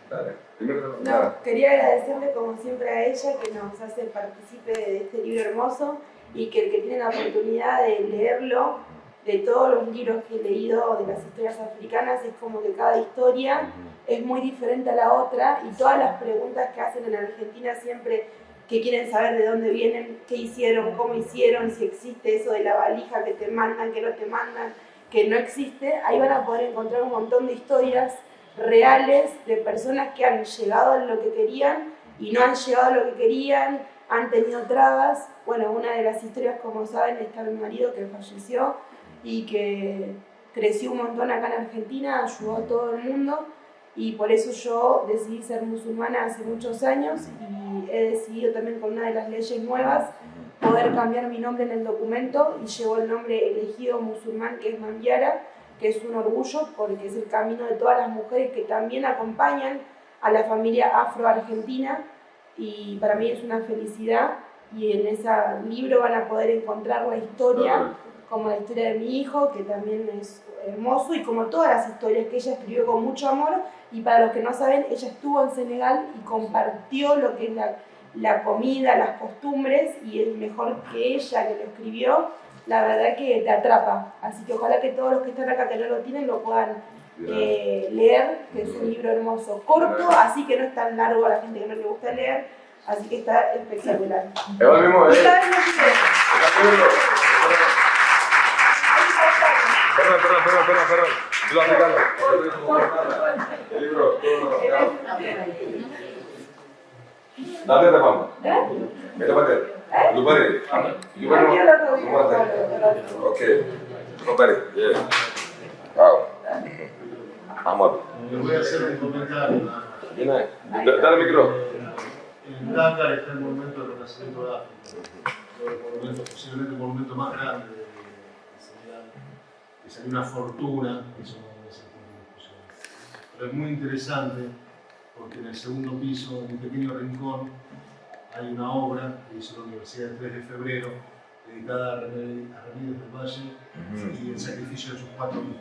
Dale. Primero, No, quería agradecerle como siempre a ella que nos hace partícipe de este libro hermoso y que el que tiene la oportunidad de leerlo, de todos los libros que he leído de las historias africanas, es como que cada historia es muy diferente a la otra y todas las preguntas que hacen en Argentina siempre que quieren saber de dónde vienen, qué hicieron, cómo hicieron, si existe eso de la valija que te mandan, que no te mandan, que no existe, ahí van a poder encontrar un montón de historias reales de personas que han llegado a lo que querían y no han llegado a lo que querían, han tenido trabas. Bueno, una de las historias, como saben, está mi marido que falleció y que creció un montón acá en Argentina, ayudó a todo el mundo y por eso yo decidí ser musulmana hace muchos años y he decidido también con una de las leyes nuevas poder cambiar mi nombre en el documento y llevo el nombre elegido musulmán, que es Mambiara, que es un orgullo porque es el camino de todas las mujeres que también acompañan a la familia afro-argentina y para mí es una felicidad y en ese libro van a poder encontrar la historia, como la historia de mi hijo, que también es hermoso, y como todas las historias que ella escribió con mucho amor, y para los que no saben, ella estuvo en Senegal y compartió lo que es la comida, las costumbres, y es mejor que ella que lo escribió, la verdad que te atrapa. Así que ojalá que todos los que están acá que no lo tienen lo puedan leer, que es un libro hermoso, corto, así que no es tan largo a la gente que no le gusta leer, así que está espectacular. Eva mismo, Esta vez no quiero. Perdón. Lo africano. El libro. Date de pampa. Vete para ti. Lupari. Ok. Lupari. Yeah. Wow. Ahmad. Le voy a hacer un comentario. Viene. Dale el micro. En Dakar está el monumento del renacimiento de África, posiblemente el monumento más grande de Senegal, que salió una fortuna, eso no es el punto de discusión. Pero es muy interesante porque en el segundo piso, en un pequeño rincón, hay una obra que hizo la Universidad del 3 de Febrero, dedicada a Remedios del Valle y el sacrificio de sus 4 hijos.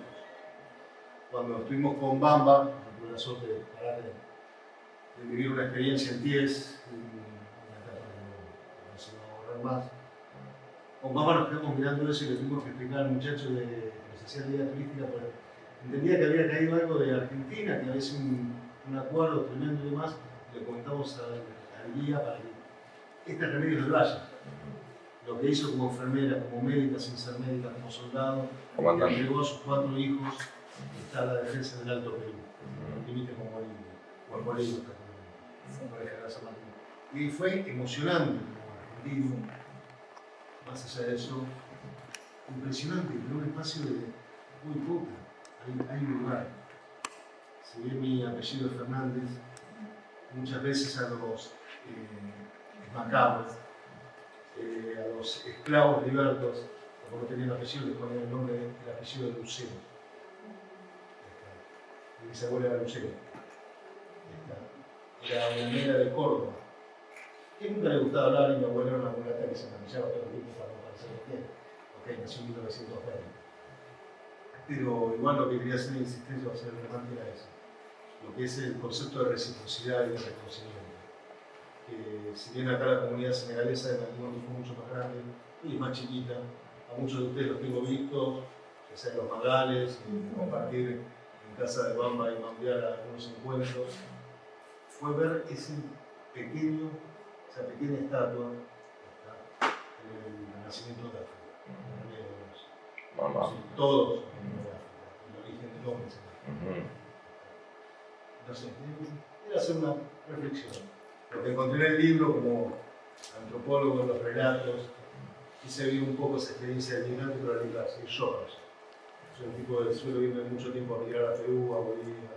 Cuando estuvimos con Bamba, tuve la suerte de parar de vivir una experiencia en TIES, una etapa que no se va a borrar más. Con mamá nos quedamos mirando eso y le tuvimos que explicar al muchacho que nos hacía la guía turística, porque entendía que había caído algo de Argentina, que había sido un acuerdo tremendo y demás. Le comentamos al guía para que este remedio del Valle, lo que hizo como enfermera, como médica, sin ser médica, como soldado, que entregó a sus 4 hijos, está la defensa del Alto Perú, límite con Bolivia, o el Bolivia está con el General San Martín. Y fue emocionante como argentino, más allá de eso, impresionante, pero un espacio de muy poca, hay un lugar. Si bien mi apellido es Fernández, muchas veces a los macabros, a los esclavos libertos, como no tenían apellido, les ponían el apellido de Lucero. Mi bisabuela era Lucero. Era una negra de Córdoba. Que nunca le gustaba hablar y mi abuela era una mulata que se maquillaba todo el tiempo para no parecer los pies. Ok, nació en 1920. Pero igual lo que quería hacer en insistencia va a ser relevante era eso. Lo que es el concepto de reciprocidad y de reconocimiento. Si bien acá la comunidad senegalesa de Matrimonio fue mucho más grande y es más chiquita, a muchos de ustedes los tengo vistos, ya sea en los Magales, compartir en casa de Bamba y Mambiar algunos encuentros, fue ver esa pequeña estatua en el nacimiento de África, en el medio de los. Todos en África, el origen del hombre. Entonces, era hacer una reflexión. Lo que encontré en el libro como antropólogo en los relatos, quise vivir un poco esa experiencia de migrante, pero al inverso, ir yo. Soy un tipo que suelo irme mucho tiempo a migrar a Perú, a Bolivia.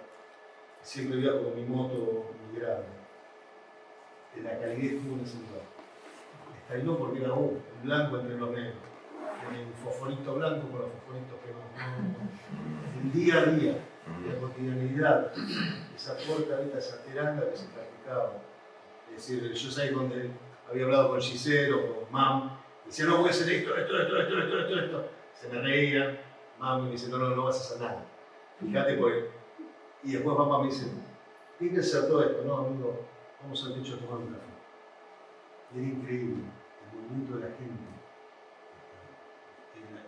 Siempre viajo con mi moto migrando. De la calidez que estuvo en ese lugar. Estalló porque era el blanco entre los negros. El fosforito blanco con los fosforitos que no. El día a día, la cotidianidad, esa puerta, esa teranga que se practicaba. Es decir, yo sabía donde había hablado con Gisero, con Mam, decía, no voy a hacer esto. Se me reía, Mam me dice, no vas a hacer nada. Fíjate porque. Y después mamá me dice, ¿qué que hacer todo esto? No, amigo, vamos al techo a tomar un café. Y era increíble, el movimiento de la gente, la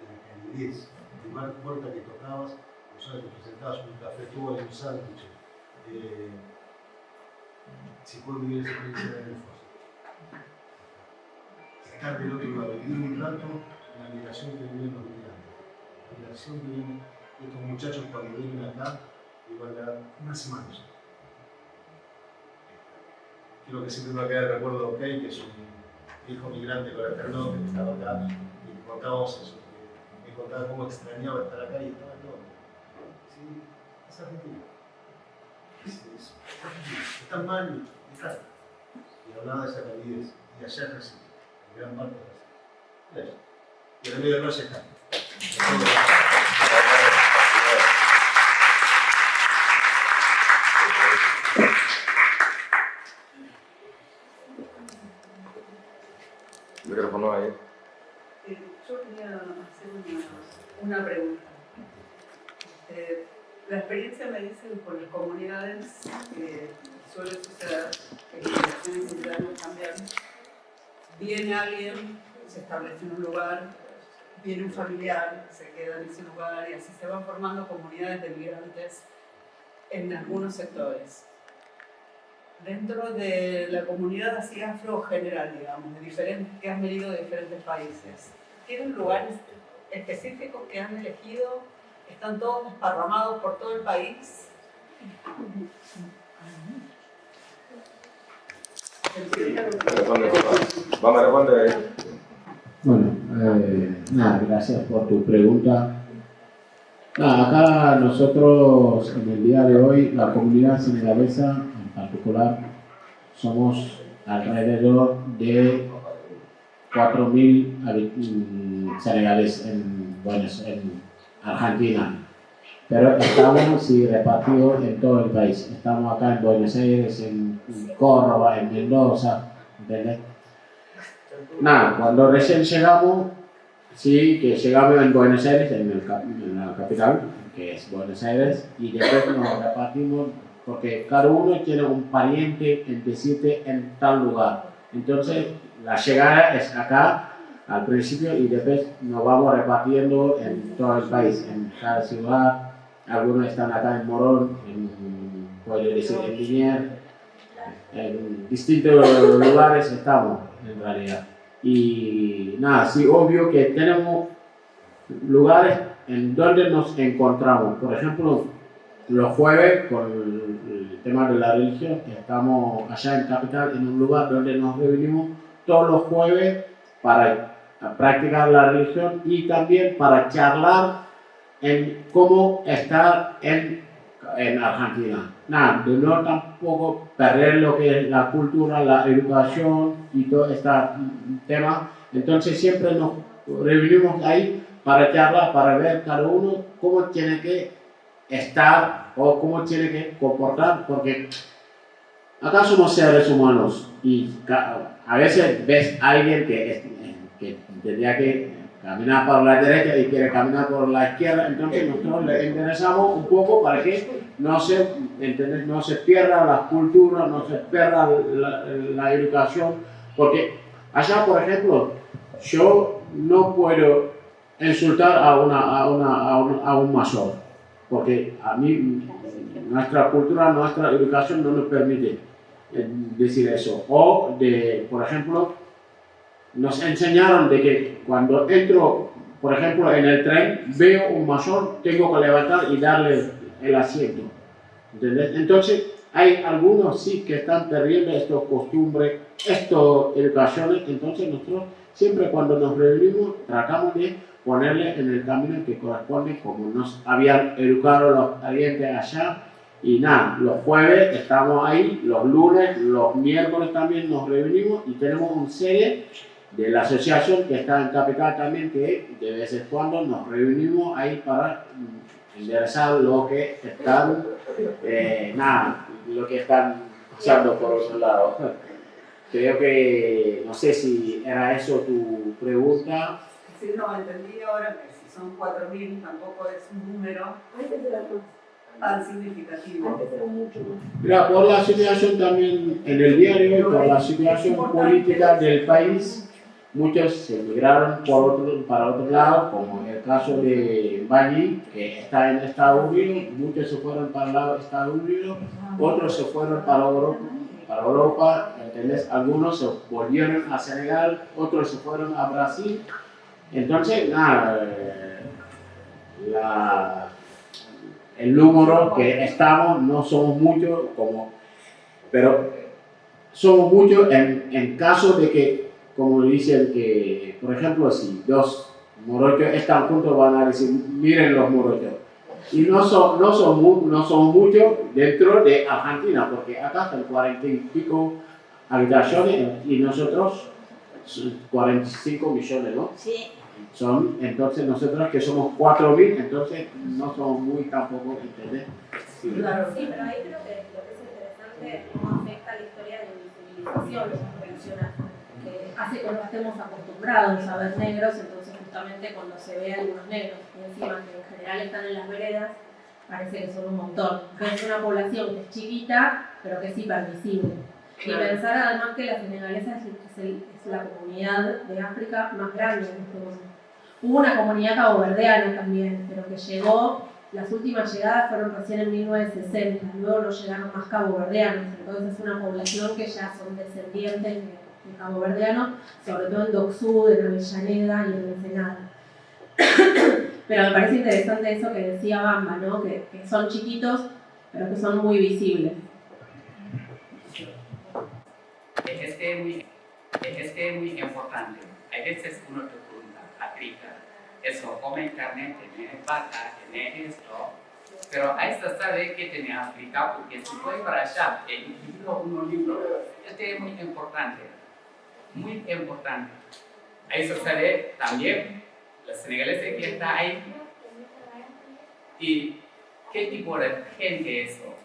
calidez, el lugar puerta que tocabas, personas que presentabas un café, todo en un sándwich. Si puedo vivir esa experiencia en el foso. Estar del otro lado, vivir un rato en la migración que viven los migrantes. La migración que viven estos muchachos cuando vienen acá, igual a una semana. Quiero que siempre me va a quedar el recuerdo de Okey, que es un hijo migrante con el perdón que estaba acá, y contábamos eso, que me contaba cómo extrañaba estar acá y estaba todo. Sí, es argentino. Está mal y claro. Y hablaba de esa calidez. Y ayer recién, en gran parte de eso. Y el medio del Valle está. Micrófono ahí. Yo quería hacer una pregunta. La experiencia me dice que con las comunidades suele suceder que las generaciones internas cambian. Viene alguien, se establece en un lugar, viene un familiar, se queda en ese lugar y así se van formando comunidades de migrantes en algunos sectores. Dentro de la comunidad así afro general, digamos, que han venido de diferentes países, ¿tienen lugares específicos que han elegido? ¿Están todos desparramados por todo el país? Vamos a responder ahí. Bueno, gracias por tu pregunta. Acá nosotros en el día de hoy, la comunidad senegalesa en particular, somos alrededor de 4.000 senegaleses en Argentina, pero estamos repartidos en todo el país. Estamos acá en Buenos Aires, en Córdoba, en Mendoza, ¿entendés? Cuando recién llegamos, sí, que llegamos en Buenos Aires, en la capital, que es Buenos Aires, y después nos repartimos porque cada uno tiene un pariente en decirte en tal lugar. Entonces, la llegada es acá al principio y después nos vamos repartiendo en todo el país, en cada ciudad. Algunos están acá en Morón, puedo decir en Liniers, en distintos lugares estamos en realidad. Y nada, sí, obvio que tenemos lugares en donde nos encontramos. Por ejemplo, los jueves, con el tema de la religión, estamos allá en Capital, en un lugar donde nos reunimos todos los jueves para practicar la religión y también para charlar en cómo estar en Argentina. Nada, de no tampoco perder lo que es la cultura, la educación y todo este tema. Entonces siempre nos reunimos ahí para charlar, para ver cada uno cómo tiene que estar o cómo tiene que comportar, porque acá somos seres humanos y a veces ves a alguien que tendría que caminar por la derecha y quiere caminar por la izquierda, entonces nosotros le interesamos un poco para que no se pierda la cultura, no se pierda la educación, porque allá, por ejemplo, yo no puedo insultar a un mayor, porque a mí nuestra cultura, nuestra educación no nos permite decir eso. O, por ejemplo, nos enseñaron de que cuando entro, por ejemplo, en el tren, veo un mayor, tengo que levantar y darle el asiento. ¿Entendés? Entonces, hay algunos sí que están perdiendo estas costumbres, estas educaciones. Entonces, nosotros siempre cuando nos reunimos tratamos de ponerle en el camino que corresponde, como nos habían educado los parientes allá. Y nada, los jueves estamos ahí, los lunes, los miércoles también nos reunimos y tenemos una serie de la asociación que está en Capital también, que de vez en cuando nos reunimos ahí para enderezar lo que están, lo que están pasando por otro lado. Creo que, no sé si era eso tu pregunta. Sí, no, entendí ahora que si son 4.000 tampoco es un número tan significativo. Mira, por la situación también en el diario, por la situación política del país, muchos se migraron para otro lado, como en el caso de Bani, que está en Estados Unidos. Muchos se fueron para el lado de Estados Unidos, otros se fueron para Europa, ¿entendés? Algunos se volvieron a Senegal, otros se fueron a Brasil. Entonces, nada, el número que estamos no somos muchos, pero somos muchos en caso de que, como dicen que, por ejemplo, si dos morochos están juntos, van a decir, miren los morochos. Y no son muchos dentro de Argentina, porque acá están 40 y pico habitaciones y nosotros 45 millones, ¿no? Sí. Entonces nosotros que somos 4.000, entonces no somos muy tampoco, ¿entendés? Sí. Claro. Sí, pero ahí creo que lo que es interesante es cómo afecta la historia de invisibilización tradicional, que hace que no estemos acostumbrados a ver negros, entonces justamente cuando se ve a algunos negros, y encima que en general están en las veredas, parece que son un montón. Es una población que es chiquita, pero que es hipervisible. Y pensar además que la senegalesa es la comunidad de África más grande en este momento. Hubo una comunidad caboverdiana también, pero que llegó, las últimas llegadas fueron recién en 1960, luego no llegaron más caboverdianos, entonces es una población que ya son descendientes de caboverdianos, sobre todo en Doksud, en Avellaneda y en Ensenada. Pero me parece interesante eso que decía Bamba, ¿no? Que son chiquitos, pero que son muy visibles. Es muy importante. A veces uno te pregunta, África, eso, come carne, tiene vaca, tiene esto, pero a eso sabe que tiene África, porque si voy para allá, el libro, es muy importante, muy importante. A eso sabe también los senegaleses que está ahí y qué tipo de gente es eso.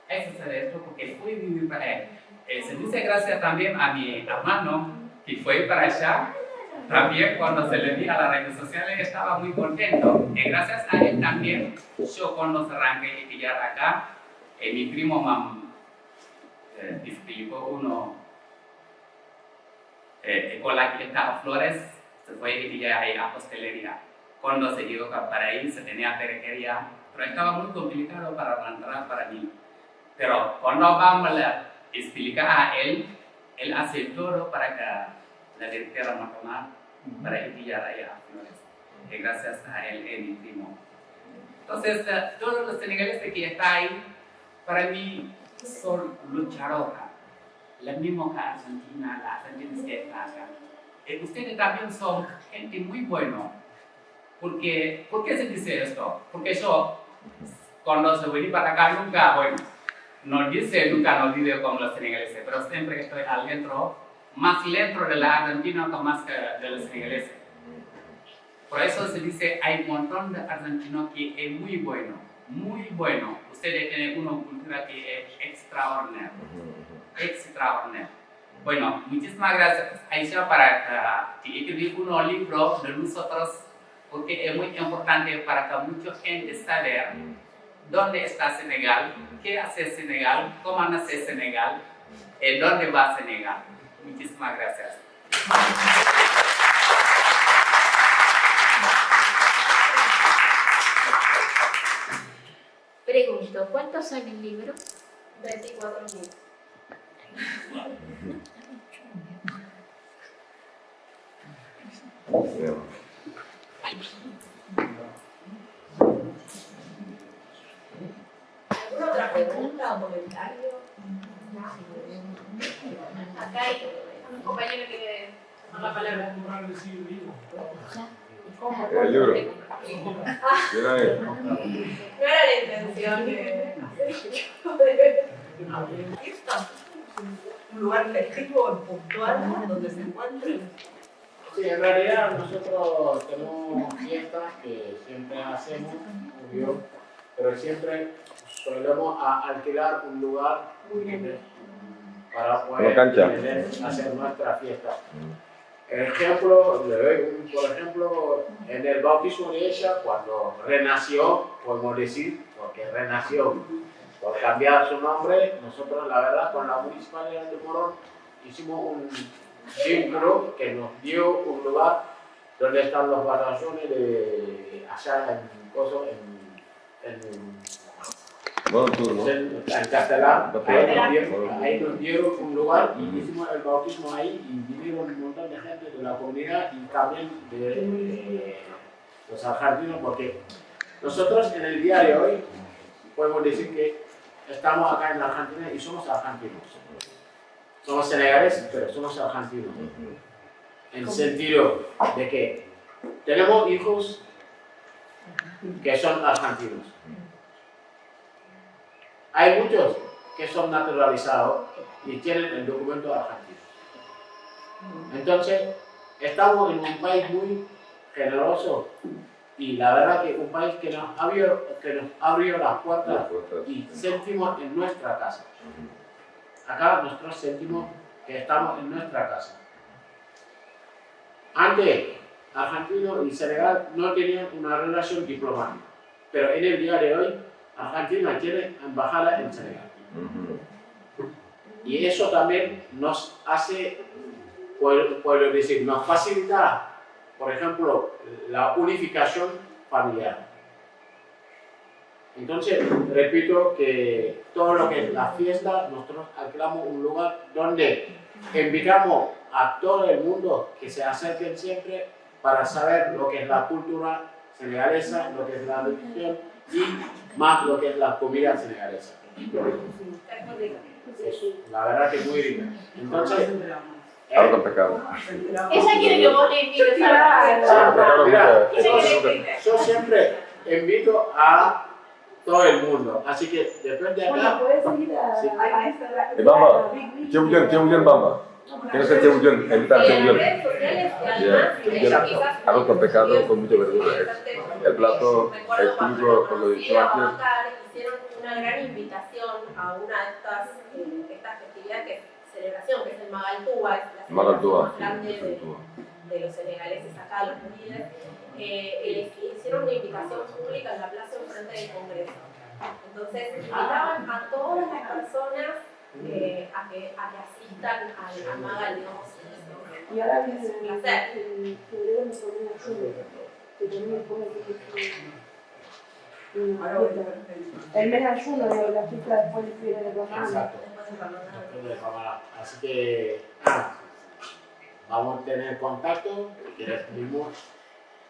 A eso sabe esto porque fui vivir para él. Se dice gracias también a mi hermano que fue para allá. También cuando se le vi a las redes sociales estaba muy contento. Y gracias a él también yo cuando se arranqué y pillar acá mi primo me explicó uno, con la que estaba Flores, se fue ella a hostelería. Cuando se llegó para ahí, se tenía peluquería, pero estaba muy complicado para entrar para mí. Pero cuando vamos a explicar a él hace todo para que la directora maternal, para enviar ahí a Flores. Y gracias a él, mi primo. Entonces, todos los senegaleses que están ahí, para mí, son luchadores. La misma que Argentina, la Argentina que está acá. Ustedes también son gente muy buena. ¿Por qué se dice esto? Porque yo, cuando se vení para acá, nunca no dice como los senegaleses, pero siempre estoy adentro, más dentro de la Argentina que más que de los senegaleses. Por eso se dice, hay un montón de argentinos que es muy bueno, muy bueno. Ustedes tienen una cultura que es extraordinaria, extraordinaria. Bueno, muchísimas gracias, Aisha, para escribir un libro de nosotros, porque es muy importante para que mucha gente saber dónde está Senegal, qué hace Senegal, cómo nace Senegal, y dónde va Senegal. Muchísimas gracias. Pregunto, ¿cuánto sale el libro? 24.000. ¿Alguna otra pregunta o comentario? Acá hay un compañero que quiere tomar la palabra. El libro. No era la intención de hacer Un lugar festivo, puntual, donde se encuentren. Sí, en realidad nosotros tenemos fiestas que siempre hacemos, obvio, pero siempre solemos alquilar un lugar para poder hacer nuestra fiesta. Ejemplo, le doy por ejemplo, en el bautismo de ella, cuando renació, podemos decir, porque renació, por cambiar su nombre, nosotros la verdad con la Municipalidad de Morón hicimos un vínculo que nos dio un lugar donde están los batallones de allá en Castellán, ahí nos dieron un lugar y hicimos el bautismo ahí y vinieron un montón de gente de la comunidad y también de los argentinos, porque nosotros en el día de hoy podemos decir que estamos acá en Argentina y somos argentinos. Somos senegaleses, pero somos argentinos. En el sentido de que tenemos hijos que son argentinos. Hay muchos que son naturalizados y tienen el documento argentino. Entonces, estamos en un país muy generoso y la verdad que un país que nos abrió las puertas y sentimos en nuestra casa. Acá nosotros sentimos que estamos en nuestra casa. Antes, Argentina y Senegal no tenían una relación diplomática, pero en el día de hoy, Argentina tiene embajada en Senegal. Y eso también nos hace, puedo decir, nos facilita, por ejemplo, la unificación familiar. Entonces, repito que todo lo que es la fiesta, nosotros alquilamos un lugar donde invitamos a todo el mundo que se acerquen siempre para saber lo que es la cultura senegalesa, lo que es la religión y más lo que es la comida senegalesa. La verdad que es muy rica. Entonces, Algo pecado. Ella quiere que vos le invites a yo siempre invito a todo el mundo, así que después de acá. Bamba, Chebuyen Bamba. ¿Quién es el Chebuyen? Invita al Chebuyen. Arroz con pescado con mucha verdura. El plato es típico, como lo he dicho antes. Hicieron una gran invitación a una de estas festividades, que es celebración, que es el Magaltúa, es la celebración más grande de los senegaleses acá, los líderes. Hicieron una invitación pública en la plaza enfrente del Congreso. Entonces invitaban a todas las personas a que asistan al Magal, digamos. Y ahora viene Es un placer. el febrero me tomé una lluvia, que también come el mes de ayuno, digo, la fiesta después del fin de Ramadán. Exacto. Así que vamos a tener contacto, que les pedimos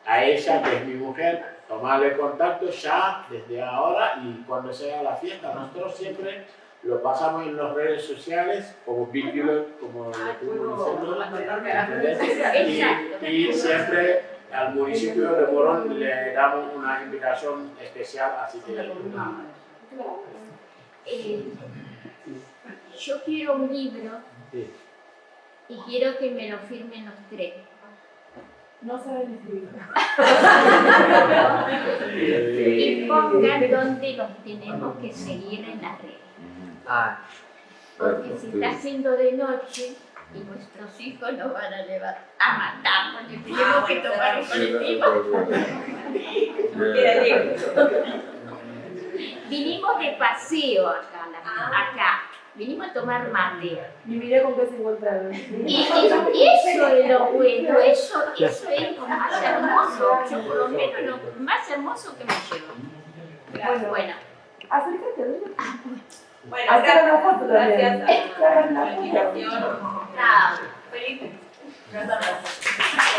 a ella, que es mi mujer, tomarle contacto ya desde ahora y cuando sea la fiesta. Nosotros siempre lo pasamos en las redes sociales como vínculo, como lo estuvimos diciendo, y siempre al municipio de Morón le damos una invitación especial, así que Yo quiero un libro sí. y quiero que me lo firmen los tres. No saben escribir. Y pongan dónde los tenemos que seguir en las redes. Porque si está haciendo de noche y nuestros hijos nos van a llevar a matarnos, y tenemos que tomar un colectivo. Vinimos de paseo acá. Vinimos a tomar mate. Y miré con qué se encontraron. Y eso es lo bueno, eso es lo más hermoso. Yo por lo menos lo más hermoso que me llevo. Bueno. Acércate, ¿no? Bueno, hacer una foto también. Gracias a la invitación. Nada, feliz. Gracias.